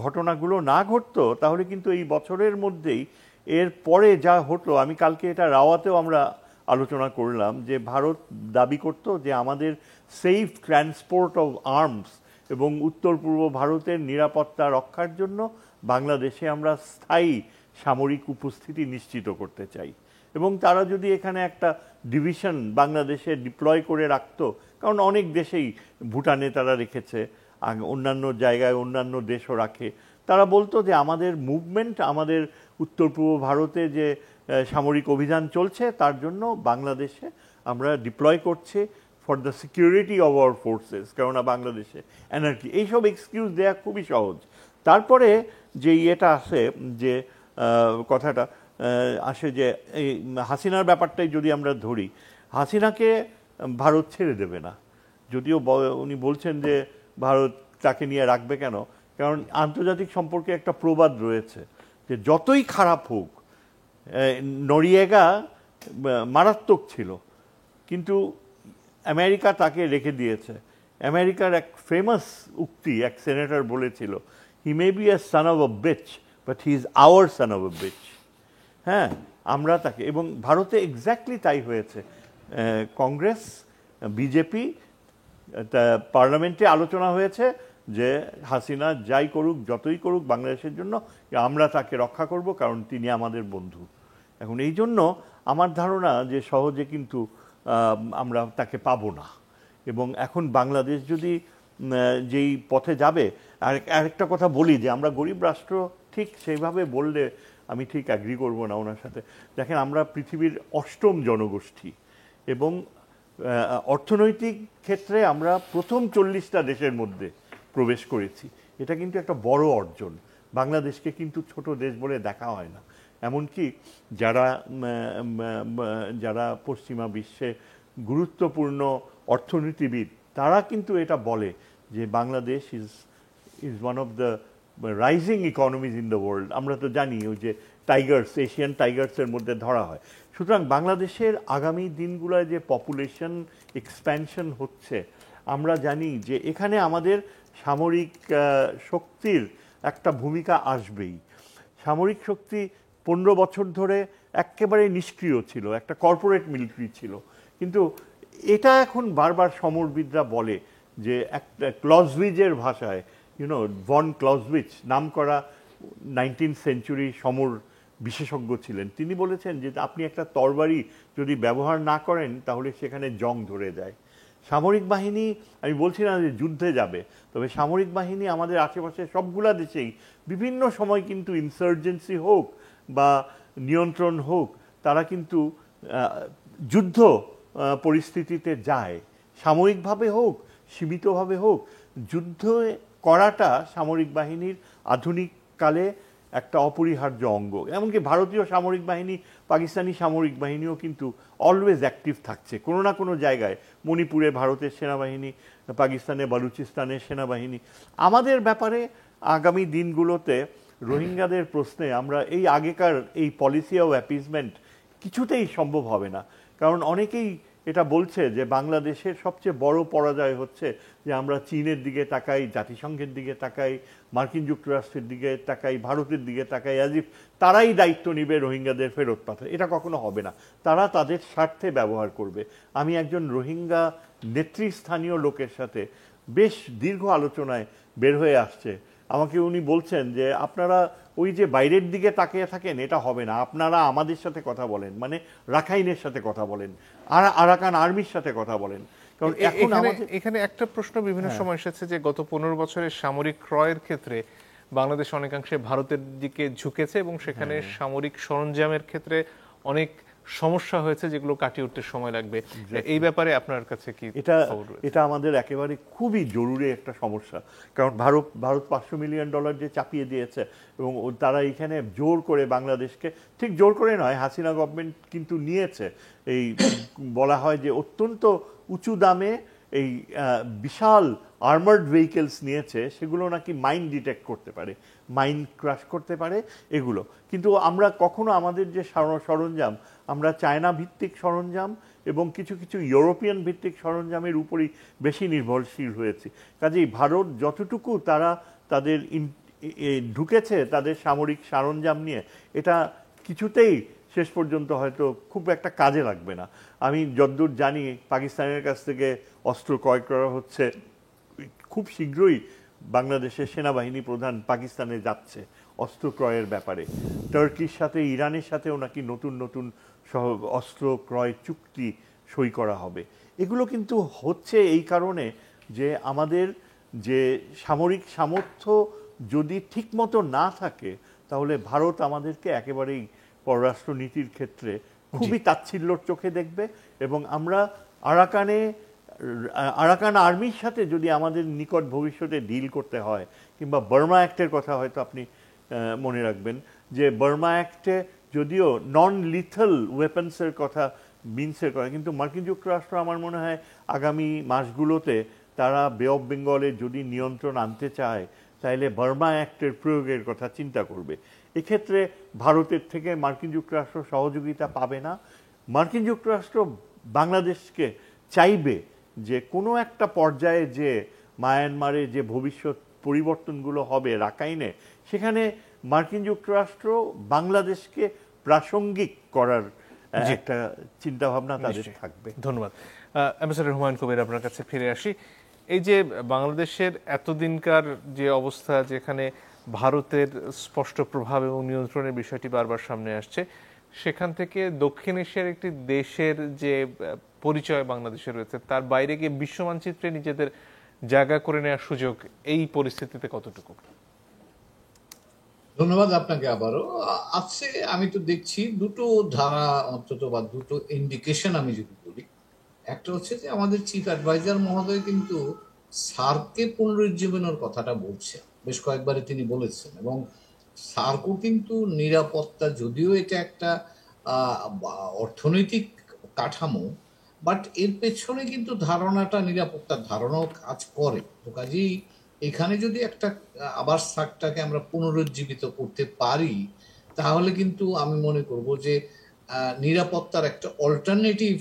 ঘটনাগুলো না ঘটতো তাহলে কিন্তু এই বছরের মধ্যেই এর পরে যা হতো, আমি কালকে এটা রাওয়াতেও আমরা আলোচনা করলাম, যে ভারত দাবি করত যে আমাদের সেফ ট্রান্সপোর্ট অফ আর্মস এবং উত্তর পূর্ব ভারতের নিরাপত্তা রক্ষার জন্য বাংলাদেশে আমরা স্থায়ী সামরিক উপস্থিতি নিশ্চিত করতে চাই। এবং তারা যদি এখানে একটা ডিভিশন বাংলাদেশে ডিপ্লয় করে রাখতো, কারণ অনেক দেশেই, ভুটানে তারা রেখেছে, অন্যান্য জায়গায় অন্যান্য দেশও রাখে, তারা বলতো যে আমাদের মুভমেন্ট, আমাদের উত্তর পূর্ব ভারতে যে সামরিক অভিযান চলছে তার জন্য বাংলাদেশে আমরা ডিপ্লয় করছি for the security of our forces, কেননা বাংলাদেশে এনার্জি। এইসব এক্সকিউজ দেওয়া খুবই সহজ। তারপরে যে ইয়েটা আসে, যে কথাটা আসে, যে এই হাসিনার ব্যাপারটাই যদি আমরা ধরি, হাসিনাকে ভারত ছেড়ে দেবে না। যদিও উনি বলছেন যে ভারত তাকে নিয়ে রাখবে কেন, কারণ আন্তর্জাতিক সম্পর্কে একটা প্রবাদ রয়েছে যে যতই খারাপ হোক, নরিয়েগা মারাত্মক ছিল কিন্তু আমেরিকা তাকে রেখে দিয়েছে। আমেরিকার এক ফেমাস উক্তি এক সেনেটর বলেছিল, he may be a son of a bitch but he is our son of a bitch. হ্যাঁ, আমরা তাকে, এবং ভারতে এক্স্যাক্টলি তাই হয়েছে। কংগ্রেস, বিজেপি, পার্লামেন্টে আলোচনা হয়েছে যে হাসিনা যাই করুক, যতই করুক বাংলাদেশের জন্য, আমরা তাকে রক্ষা করব, কারণ তিনি আমাদের বন্ধু। এখন এই জন্য আমার ধারণা যে সহজে কিন্তু আমরা তাকে পাবো না। এবং এখন বাংলাদেশ যদি যেই পথে যাবে, আরেকটা কথা বলি যে আমরা গরিব রাষ্ট্র, ঠিক সেইভাবে বললে আমি ঠিক অ্যাগ্রি করব না ওনার সাথে। দেখেন, আমরা পৃথিবীর 8ম জনগোষ্ঠী এবং অর্থনৈতিক ক্ষেত্রে আমরা প্রথম 40টা দেশের মধ্যে প্রবেশ করেছি। এটা কিন্তু একটা বড় অর্জন। বাংলাদেশকে কিন্তু ছোট দেশ বলে দেখা হয় না। এমনকি যারা পশ্চিমা বিশ্বে গুরুত্বপূর্ণ অর্থনীতিবিদ, তারা কিন্তু এটা বলে যে Bangladesh is one of the rising economies in the world. আমরা তো জানি ওই যে টাইগার্স, এশিয়ান টাইগার্সের মধ্যে ধরা হয়। সুতরাং বাংলাদেশের আগামী দিনগুলোয় যে পপুলেশন এক্সপ্যানশন হচ্ছে, আমরা জানি যে এখানে আমাদের সামরিক শক্তির একটা ভূমিকা আসবেই। সামরিক শক্তি 15 বছর ধরে একেবারে নিষ্ক্রিয় ছিল, একটা কর্পোরেট মিলিটারি ছিল। কিন্তু এটা এখন বারবার সমরবিদরা বলে যে একটা ক্লজউইজের ভাষায়, ভন ক্লজউইজ নাম করা 19th সেঞ্চুরি সমর বিশেষজ্ঞ ছিলেন, তিনি বলেছেন যে আপনি একটা তরবারি যদি ব্যবহার না করেন তাহলে সেখানে জং ধরে যায়। সামরিক বাহিনী, আমি বলছি না যে যুদ্ধে যাবে, তবে সামরিক বাহিনী আমাদের আশেপাশে সবগুলা দেশেই বিভিন্ন সময় কিন্তু ইনসার্জেন্সি হোক বা নিয়ন্ত্রণ হোক, তারা কিন্তু যুদ্ধ পরিস্থিতিতে যায়। সাময়িকভাবে হোক, সীমিতভাবে হোক, যুদ্ধ করাটা সামরিক বাহিনীর আধুনিক কালে একটা অপরিহার্য অঙ্গ। এমনকি ভারতীয় সামরিক বাহিনী, পাকিস্তানি সামরিক বাহিনীও কিন্তু অলওয়েজ অ্যাক্টিভ থাকছে কোনো না কোনো জায়গায়। মণিপুরে ভারতের সেনাবাহিনী, পাকিস্তানে বালুচিস্তানের সেনাবাহিনী। আমাদের ব্যাপারে আগামী দিনগুলোতে রোহিঙ্গাদের প্রশ্নে আমরা এই আগেকার এই পলিসি অফ অ্যাপিজমেন্ট কিছুতেই সম্ভব হবে না। কারণ অনেকেই এটা বলছে যে বাংলাদেশের সবচেয়ে বড় পরাজয় হচ্ছে যে আমরা চীনের দিকে তাকাই, জাতিসংঘের দিকে তাকাই, মার্কিন যুক্তরাষ্ট্রের দিকে তাকাই, ভারতের দিকে তাকাই, অ্যাজ ইফ তারাই দায়িত্ব নিবে রোহিঙ্গাদের ফেরত পাঠায়। এটা কখনো হবে না, তারা তাদের স্বার্থে ব্যবহার করবে। আমি একজন রোহিঙ্গা নেতৃস্থানীয় লোকের সাথে বেশ দীর্ঘ আলোচনায় বের হয়ে আসছে। আমাকে উনি বলছেন যে আপনারা ওই যে বাইরের দিকে তাকিয়ে থাকেন, এটা হবে না, আপনারা আমাদের সাথে কথা বলেন, মানে রাখাইনের সাথে কথা বলেন, আর আরাকান আর্মির সাথে কথা বলেন। কারণ এখন এখানে একটা প্রশ্ন বিভিন্ন সময় এসেছে যে গত 15 বছরের সামরিক ক্রয়ের ক্ষেত্রে বাংলাদেশ অনেকাংশে ভারতের দিকে ঝুঁকেছে এবং সেখানে সামরিক সরঞ্জামের ক্ষেত্রে অনেক সমস্যা হয়েছে যেগুলো কাটিয়ে উঠতে সময় লাগবে, এই ব্যাপারে আপনার কাছে কি এটা খবর রয়েছে? এটা আমাদের একেবারে খুবই জরুরি একটা সমস্যা, কারণ ভারত $500 মিলিয়ন যে চাপিয়ে দিয়েছে এবং তারা এখানে জোর করে বাংলাদেশকে, ঠিক জোর করে নয়, হাসিনা গভর্নমেন্ট কিন্তু নিয়েছে, এই বলা হয় যে অত্যন্ত উঁচু দামে এই বিশাল আর্মার্ড ভেহিকেলস নিয়েছে, সেগুলো নাকি মাইন ডিটেক্ট করতে পারে, মাইন ক্রাশ করতে পারে এগুলো। কিন্তু আমরা কখনো আমাদের যে সরঞ্জাম, আমরা চায়না ভিত্তিক সরঞ্জাম এবং কিছু কিছু ইউরোপিয়ান ভিত্তিক সরঞ্জামের উপরই বেশি নির্ভরশীল হয়েছি। কাজেই ভারত যতটুকু তারা তাদের ঢুকেছে তাদের সামরিক সরঞ্জাম নিয়ে, এটা কিছুতেই শেষ পর্যন্ত হয়তো খুব একটা কাজে লাগবে না। আমি যতদূর জানি পাকিস্তানের কাছ থেকে অস্ত্র ক্রয় করা হচ্ছে, খুব শীঘ্রই বাংলাদেশের সেনাবাহিনী প্রধান পাকিস্তানে যাচ্ছে অস্ত্র ক্রয়ের ব্যাপারে। টার্কির সাথে, ইরানের সাথেও নাকি নতুন নতুন অস্ত্র ক্রয় চুক্তি সই করা হবে। এগুলো কিন্তু হচ্ছে এই কারণে যে আমাদের যে সামরিক সামর্থ্য যদি ঠিকমতো না থাকে, তাহলে ভারত আমাদেরকে একেবারেই পররাষ্ট্রনীতির ক্ষেত্রে খুবই তাচ্ছিল্যর চোখে দেখবে। এবং আমরা আরাকান আর্মির সাথে যদি আমাদের নিকট ভবিষ্যতে ডিল করতে হয়, কিংবা বার্মা অ্যাক্টের কথা হয়তো আপনি মনে রাখবেন যে বার্মা অ্যাক্টে যদিও নন লিথল ওয়েপন্সের কথা, মিন্সের কথা, কিন্তু মার্কিন যুক্তরাষ্ট্র আমার মনে হয় আগামী মাসগুলোতে তারা বে অফ বেঙ্গলে যদি নিয়ন্ত্রণ আনতে চায়, তাহলে বার্মা অ্যাক্টের প্রয়োগের কথা চিন্তা করবে। এক্ষেত্রে ভারতের থেকে মার্কিন যুক্তরাষ্ট্র সহযোগিতা পাবে না। মার্কিন যুক্তরাষ্ট্র বাংলাদেশকে চাইবে যে কোনো একটা পর্যায়ে যে মায়ানমারে যে ভবিষ্যৎ পরিবর্তনগুলো হবে রাখাইনে, সেখানে মার্কিন যুক্তরাষ্ট্র বাংলাদেশকে প্রাসঙ্গিক করার একটা চিন্তাভাবনা তাদের থাকবে। ধন্যবাদ। অ্যাম্বাসেডর হুমায়ুন কবির, আপনার কাছে ফিরে আসি। এই যে বাংলাদেশের এতদিনকার যে অবস্থা, যেখানে ভারতের স্পষ্ট প্রভাব এবং নিয়ন্ত্রণের বিষয়টি বারবার সামনে আসছে, সেখান থেকে দক্ষিণ এশিয়ার একটি দেশের যে পরিচয় বাংলাদেশে রয়েছে, তার বাইরে গিয়ে বিশ্ব মানচিত্রে নিজেদের জায়গা করে নেওয়ার সুযোগ এই পরিস্থিতিতে কতটুকু? ধন্যবাদ আপনাকে আবারও। আছে, আমি তো দেখছি দুটো ধারা অন্তত, বা দুটো ইন্ডিকেশন আমি যদি বলি। একটা হচ্ছে যে আমাদের চিফ অ্যাডভাইজার মহোদয় কিন্তু সার্ককে পুনরুজ্জীবনের কথাটা বলছেন, বেশ কয়েকবারই তিনি বলেছেন। এবং সার্কও কিন্তু নিরাপত্তা, যদিও এটা একটা অর্থনৈতিক কাঠামো, বাট এর পেছনে কিন্তু ধারণাটা নিরাপত্তার ধারণাও কাজ করে। তো কাজেই এখানে যদি একটা আবার সার্কটাকে আমরা পুনরুজ্জীবিত করতে পারি, তাহলে কিন্তু আমি মনে করব যে নিরাপত্তার একটা অল্টারনেটিভ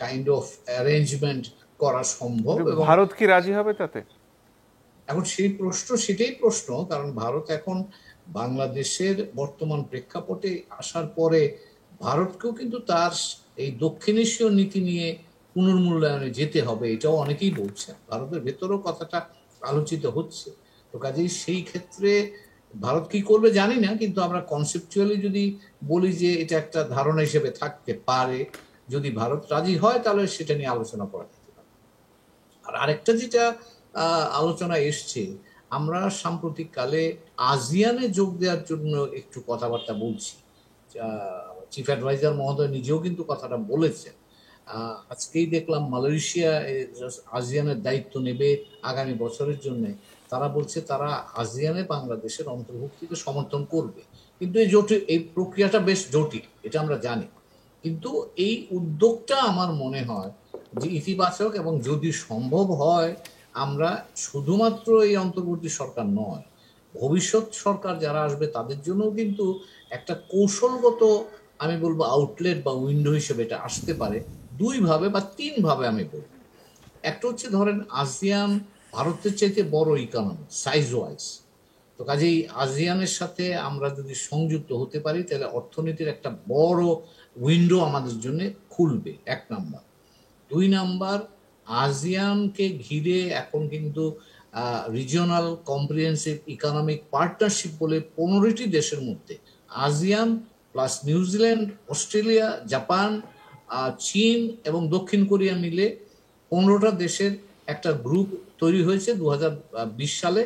কাইন্ড অফ অ্যারেঞ্জমেন্ট করা সম্ভব। এবং ভারত কি রাজি হবে তাতে? এখন সেটাই প্রশ্ন, কারণ ভারত এখন বাংলাদেশের বর্তমান প্রেক্ষাপটে আসার পরে ভারতকেও কিন্তু তার এই দক্ষিণ এশীয় নীতি নিয়ে পুনর্মূল্যায়নে যেতে হবে, এটাও অনেকেই বলছেন। ভারতের ভেতরেও কথাটা আলোচিত হচ্ছে। তো কাজেই সেই ক্ষেত্রে ভারত কি করবে জানি না, কিন্তু আমরা কনসেপচুয়ালি যদি বলি যে এটা একটা ধারণা হিসেবে থাকতে পারে, যদি ভারত রাজি হয় তাহলে সেটা নিয়ে আলোচনা করা যেতে পারে। আর আরেকটা যেটা আলোচনা এসছে, আমরা সাম্প্রতিক কালে আসিয়ানে যোগ দেওয়ার জন্য একটু কথাবার্তা বলছি। চিফ অ্যাডভাইজার মহোদয় নিজেও কিন্তু কথাটা বলেছেন। আজকেই দেখলাম মালয়েশিয়া আসিয়ানের দায়িত্ব নেবে আগামী বছরের জন্য। তারা বলছে তারা আসিয়ানে বাংলাদেশের অন্তর্ভুক্তিকে সমর্থন করবে। কিন্তু এই প্রক্রিয়াটা বেশ জটিল, এটা আমরা জানি। কিন্তু এই উদ্যোগটা আমার মনে হয় যে ইতিবাচক, এবং যদি সম্ভব হয় আমরা শুধুমাত্র এই অন্তর্বর্তী সরকার নয়, ভবিষ্যৎ সরকার যারা আসবে তাদের জন্য কিন্তু একটা কৌশলগত, আমি বলবো আউটলেট বা উইন্ডো হিসেবে এটা আসতে পারে। দুইভাবে বা তিনভাবে আমি বলবো। একটা হচ্ছে ধরেন আসিয়ান ভারতের চাইতে বড় ইকোনমি সাইজ ওয়াইজ, তো কাজেই আসিয়ানের সাথে আমরা যদি সংযুক্ত হতে পারি তাহলে অর্থনীতির একটা বড় উইন্ডো আমাদের জন্য খুলবে, এক নাম্বার। দুই নাম্বার, আসিয়ানকে ঘিরে এখন কিন্তু রিজিওনাল কম্প্রিহেন্সিভ ইকোনমিক পার্টনারশিপ বলে 15টি দেশের মধ্যে ASEAN plus New Zealand, Australia, Japan, চীন এবং দক্ষিণ কোরিয়া মিলে 15টা দেশের একটা গ্রুপ তৈরি হয়েছে 2020 সালে,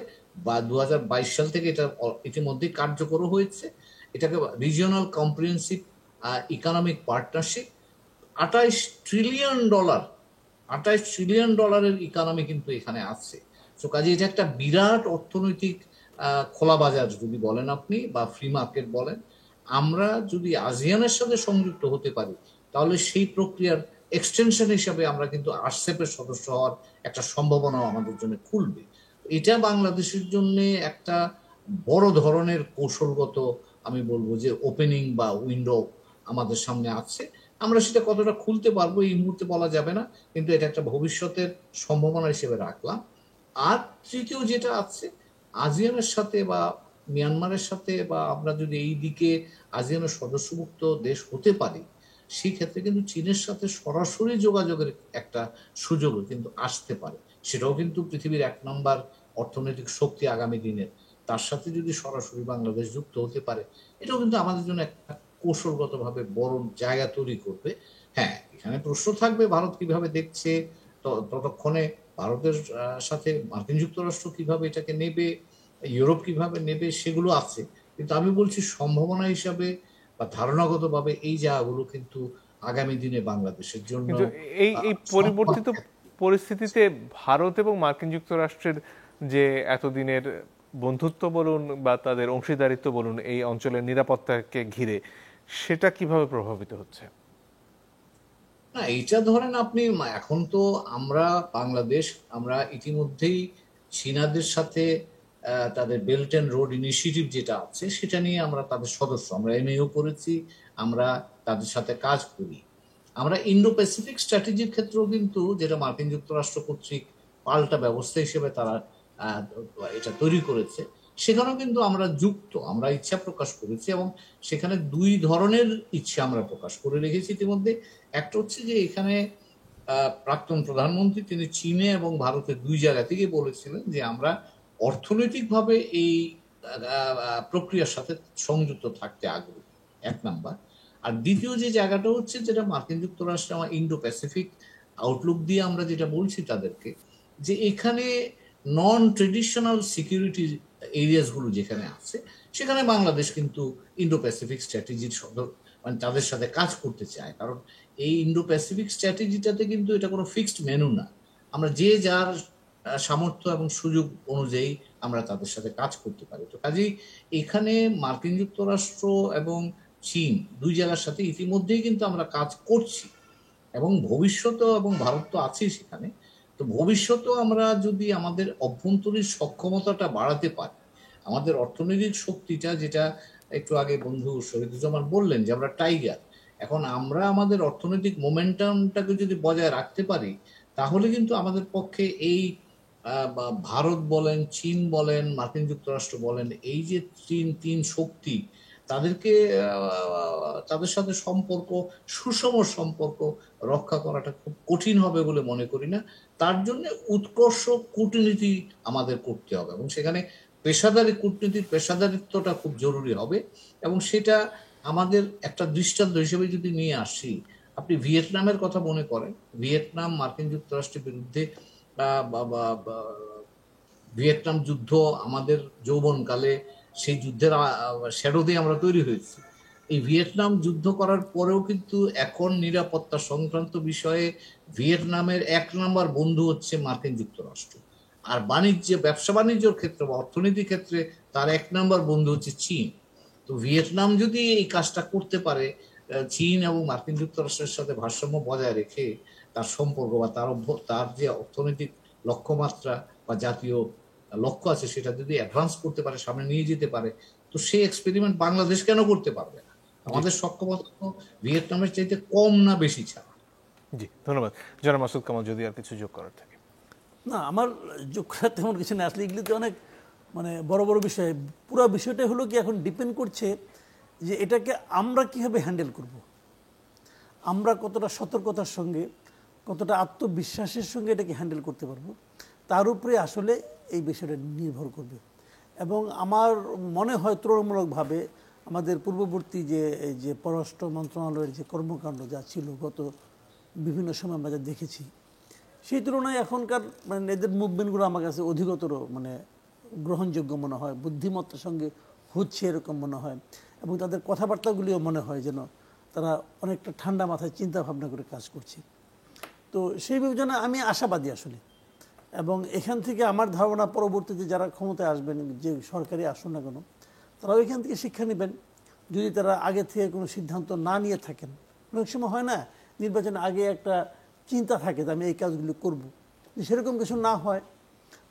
বা 2022 সাল থেকে এটা ইতিমধ্যে কার্যকর হয়েছে। এটাকে regional comprehensive economic partnership. 28 trillion dollar, 28 trillion ডলারের ইকোনমি কিন্তু এখানে আছে। তো কাজে এটা একটা বিরাট অর্থনৈতিক খোলা বাজার যদি বলেন আপনি, বা ফ্রি মার্কেট বলেন। আমরা যদি আসিয়ানের সাথে সংযুক্ত হতে পারি, তাহলে সেই প্রক্রিয়ার এক্সটেনশন হিসাবে আমরা কিন্তু আরসেপের সদস্য হওয়ার একটা সম্ভাবনা আমাদের জন্য খুলবে। এটা বাংলাদেশের জন্য একটা বড় ধরনের কৌশলগত, আমি বলবো যে ওপেনিং বা উইন্ডো আমাদের সামনে আছে। আমরা সেটা কতটা খুলতে পারবো এই মুহূর্তে বলা যাবে না, কিন্তু এটা একটা ভবিষ্যতের সম্ভাবনা হিসেবে রাখলাম। আর তৃতীয় যেটা আছে, আসিয়ানের সাথে বা মিয়ানমারের সাথে, বা আমরা যদি এই দিকে আসিয়ানের সদস্যভুক্ত দেশ হতে পারি, সেই ক্ষেত্রে কিন্তু চীনের সাথে সরাসরি যোগাযোগের একটা সুযোগও কিন্তু আসতে পারে। সেটাও কিন্তু পৃথিবীর 1 নম্বর অর্থনৈতিক শক্তি আগামী দিনের, তার সাথে যদি সরাসরি বাংলাদেশ যুক্ত হতে পারে, এটাও কিন্তু আমাদের জন্য একটা কৌশলগতভাবে বড় জায়গা তৈরি করবে। হ্যাঁ, এখানে প্রশ্ন থাকবে ভারত কিভাবে দেখছে, ততক্ষণে ভারতের সাথে মার্কিন যুক্তরাষ্ট্র কিভাবে এটাকে নেবে, ইউরোপ কিভাবে নেবে, সেগুলো আছে। কিন্তু আমি বলছি সম্ভাবনা হিসাবে বা ধারণাগতভাবে এই জায়গাগুলো কিন্তু আগামী দিনে বাংলাদেশের জন্য কিন্তু এই পরিবর্তিত পরিস্থিতিতে ভারত এবং মার্কিন যুক্তরাষ্ট্রের যে এতদিনের বন্ধুত্ব বলুন বা তাদের অংশীদারিত্ব বলুন এই অঞ্চলের নিরাপত্তাকে ঘিরে, সেটা কিভাবে প্রভাবিত হচ্ছে? না, এইটা ধরেন আপনি এখন তো আমরা বাংলাদেশ, আমরা ইতিমধ্যেই চীনাদের সাথে তাদের বেল্ট অ্যান্ড রোড ইনিশিয়েটিভ যেটা আছে সেটা নিয়ে আমরা তাদের সদস্য, আমরা এমএও করেছি, আমরা তাদের সাথে কাজ করি। আমরা ইন্ডো প্যাসিফিক স্ট্র্যাটেজির ক্ষেত্রেও কিন্তু, যেটা মার্কিন যুক্তরাষ্ট্র কর্তৃক পাল্টা ব্যবস্থা হিসেবে তারা এটা তৈরি করেছে, সেখানেও কিন্তু আমরা যুক্ত, আমরা ইচ্ছা প্রকাশ করেছি। এবং সেখানে 2 ধরনের ইচ্ছা আমরা প্রকাশ করে রেখেছি ইতিমধ্যে। একটা হচ্ছে যে এখানে প্রাক্তন প্রধানমন্ত্রী তিনি চীনে এবং ভারতের 2 জায়গা থেকে বলেছিলেন যে আমরা অর্থনৈতিকভাবে এই প্রক্রিয়ার সাথে সংযুক্ত থাকতে আগ্রহী, 1 নাম্বার। আর দ্বিতীয় যে জায়গাটা হচ্ছে, যেটা মার্কিন যুক্তরাষ্ট্র আমার ইন্ডো প্যাসিফিক আউটলুক দিয়ে আমরা যেটা বলছি তাদেরকে, যে এখানে নন ট্রেডিশনাল সিকিউরিটি এরিয়াস গুলো যেখানে আছে, সেখানে বাংলাদেশ কিন্তু ইন্ডো প্যাসিফিক স্ট্র্যাটেজির মানে তাদের সাথে কাজ করতে চায়। কারণ এই ইন্ডো প্যাসিফিক স্ট্র্যাটেজিটাতে কিন্তু এটা কোনো ফিক্সড মেনু না, আমরা যে যার সামর্থ্য এবং সুযোগ অনুযায়ী আমরা তাদের সাথে কাজ করতে পারি। তো কাজেই এখানে মার্কিন যুক্তরাষ্ট্র এবং চীন 2 জায়গার সাথে ইতিমধ্যেই কিন্তু আমরা কাজ করছি, এবং ভবিষ্যতেও, এবং ভারত তো আছেই সেখানে। তো ভবিষ্যতেও আমরা যদি আমাদের অভ্যন্তরীণ সক্ষমতাটা বাড়াতে পারি, আমাদের অর্থনৈতিক শক্তিটা, যেটা একটু আগে বন্ধু শহীদুজ্জামান বললেন যে আমরা টাইগার, এখন আমরা আমাদের অর্থনৈতিক মোমেন্টামটাকে যদি বজায় রাখতে পারি, তাহলে কিন্তু আমাদের পক্ষে এই ভারত বলেন, চীন বলেন, মার্কিন যুক্তরাষ্ট্র বলেন, এই যে তিন শক্তি, তাদেরকে তাদের সাথে সম্পর্ক, সুষম সম্পর্ক রক্ষা করাটা খুব কঠিন হবে বলে মনে করি না। তার জন্য উৎকর্ষ কূটনীতি আমাদের করতে হবে, এবং সেখানে পেশাদারি কূটনীতির পেশাদারিত্বটা খুব জরুরি হবে। এবং সেটা আমাদের একটা দৃষ্টান্ত হিসেবে যদি নিয়ে আসি, আপনি ভিয়েতনামের কথা মনে করেন, ভিয়েতনাম মার্কিন যুক্তরাষ্ট্রের বিরুদ্ধে ভিয়েতনাম যুদ্ধ আমাদের যৌবনকালে, সেই যুদ্ধের শ্যাডো দিয়ে আমরা তৈরি হয়েছি। এই ভিয়েতনাম যুদ্ধ করার পরেও কিন্তু এখন নিরাপত্তা সংক্রান্ত বিষয়ে ভিয়েতনামের 1 নম্বর বন্ধু হচ্ছে মার্কিন যুক্তরাষ্ট্র। আর ব্যবসা বাণিজ্যের ক্ষেত্রে বা অর্থনীতির ক্ষেত্রে তার 1 নম্বর বন্ধু হচ্ছে চীন। তো ভিয়েতনাম যদি এই কাজটা করতে পারে, চীন এবং মার্কিন যুক্তরাষ্ট্রের সাথে ভারসাম্য বজায় রেখে তার সম্পর্ক বা তার যে অর্থনৈতিক লক্ষ্যমাত্রা বা জাতীয় লক্ষ্য আছে, সেটা যদি অ্যাডভান্স করতে পারে, সামনে নিয়ে যেতে পারে, তো সেই এক্সপেরিমেন্ট বাংলাদেশ কেন করতে পারবে না? আমাদের সক্ষমতা তো ভিয়েতনামের চাইতে কম না বেশি ছাড়া। জি, ধন্যবাদ। জনাব মাসুদ কামাল, যদি আর কিছু যোগ করার থাকে। না, আমার যোগ করার তেমন কিছু নেই। আসলে এগুলিতে অনেক মানে বড় বড় বিষয়, পুরো বিষয়টা হলো কি এখন ডিপেন্ড করছে যে এটাকে আমরা কীভাবে হ্যান্ডেল করব, আমরা কতটা সতর্কতার সঙ্গে, কতটা আত্মবিশ্বাসের সঙ্গে এটাকে হ্যান্ডেল করতে পারবো, তার উপরে আসলে এই বিষয়টা নির্ভর করবে। এবং আমার মনে হয় তুলনামূলকভাবে আমাদের পূর্ববর্তী যে পররাষ্ট্র মন্ত্রণালয়ের যে কর্মকাণ্ড যা ছিল গত বিভিন্ন সময় আমরা যা দেখেছি, সেই তুলনায় এখনকার মানে এদের মুভমেন্টগুলো আমার কাছে অধিকতর মানে গ্রহণযোগ্য মনে হয়, বুদ্ধিমত্তার সঙ্গে হচ্ছে এরকম মনে হয়। এবং তাদের কথাবার্তাগুলিও মনে হয় যেন তারা অনেকটা ঠান্ডা মাথায় চিন্তা ভাবনা করে কাজ করছে। তো সেই বিবেচনায় আমি আশাবাদী আসলে, এবং এখান থেকে আমার ধারণা পরবর্তীতে যারা ক্ষমতায় আসবেন, যে সরকারি আসুন না কেন, তারাও এখান থেকে শিক্ষা নেবেন। যদি তারা আগে থেকে কোনো সিদ্ধান্ত না নিয়ে থাকেন, অনেক সময় হয় না নির্বাচনের আগে একটা চিন্তা থাকে যে আমি এই কাজগুলো করব, সেরকম কিছু না হয়,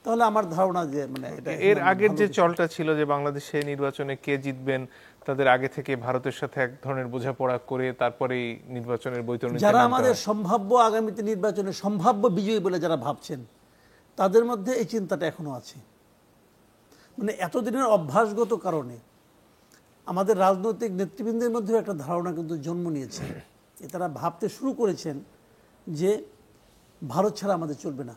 তাহলে আমার ধারণা যে মানে এটা এর আগের যে চলটা ছিল যে বাংলাদেশে নির্বাচনে কে জিতবেন তাদের আগে থেকে ভারতের সাথে এক ধরনের বোঝাপড়া করে তারপরেই নির্বাচনের বৈতরণী যারা আমাদের সম্ভাব্য আগামীতে নির্বাচনে সম্ভাব্য বিজয়ী বলে যারা ভাবছেন, তাদের মধ্যে এই চিন্তাটা এখনো আছে। মানে এতদিনের অভ্যাসগত কারণে আমাদের রাজনৈতিক নেতৃবৃন্দের মধ্যেও একটা ধারণা কিন্তু জন্ম নিয়েছে, তারা ভাবতে শুরু করেছেন যে ভারত ছাড়া আমাদের চলবে না।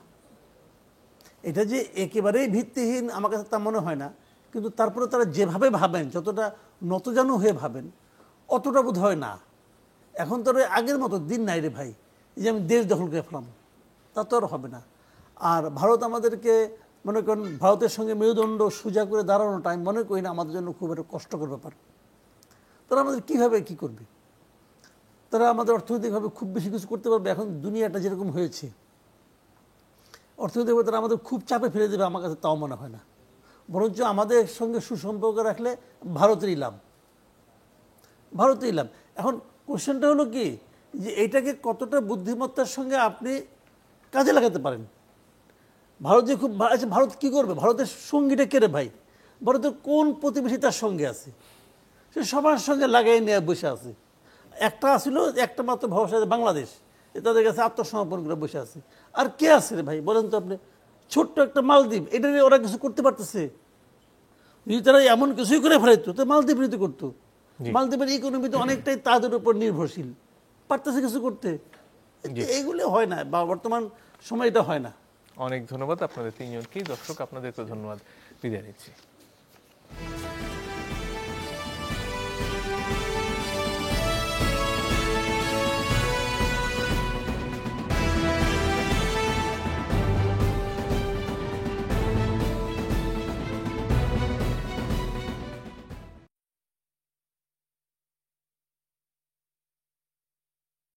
এটা যে একেবারেই ভিত্তিহীন আমার কাছে তা মনে হয় না, কিন্তু তারপরে তারা যেভাবে ভাবেন, যতটা নতজানু হয়ে ভাবেন, অতটা বোধ হয় না। এখন তো আগের মতো দিন নাই রে ভাই, এই যে আমি দেশ দখল করে ফেলাম, তা তো আর হবে না। আর ভারত আমাদেরকে মনে করেন ভারতের সঙ্গে মেরুদণ্ড সোজা করে দাঁড়ানোটা আমি মনে করি না আমাদের জন্য খুব একটা কষ্টকর ব্যাপার। তারা আমাদের কীভাবে কী করবে? তারা আমাদের অর্থনৈতিকভাবে খুব বেশি কিছু করতে পারবে? এখন দুনিয়াটা যেরকম হয়েছে, অর্থনৈতিকভাবে তারা আমাদের খুব চাপে ফেলে দেবে আমার কাছে তাও মনে হয় না। বরঞ্চ আমাদের সঙ্গে সুসম্পর্ক রাখলে ভারতেরই লাভ, ভারতেরই লাভ। এখন কোশ্চেনটা হলো কি, যে এইটাকে কতটা বুদ্ধিমত্তার সঙ্গে আপনি কাজে লাগাতে পারেন। ভারত যে খুব আচ্ছা, ভারত কী করবে? ভারতের সঙ্গীটা কেড়ে ভাই, ভারতের কোন প্রতিবেশী তার সঙ্গে আছে? সে সবার সঙ্গে লাগাই নিয়ে বসে আছে। একটা আসছিল, একটা মাত্র ভরসা আছে বাংলাদেশ, তাদের কাছে আত্মসমর্পণ করে বসে আছে। আর কে আছে রে ভাই বলেন তো আপনি? ছোট্ট একটা মালদ্বীপ, এটা নিয়ে ওরা কিছু করতে পারতেছে? যদি তারা এমন কিছুই করে ফেলাইতো তো মালদ্বীপ নীতি করতো। মালদ্বীপের ইকোনমি তো অনেকটাই তাদের উপর নির্ভরশীল, পারতেছে কিছু করতে। এইগুলো হয় না, বা বর্তমান সময় এটা হয় না। অনেক ধন্যবাদ আপনাদের তিনজনকেই। দর্শক আপনাদেরকে ধন্যবাদ, বিদায় নিচ্ছি।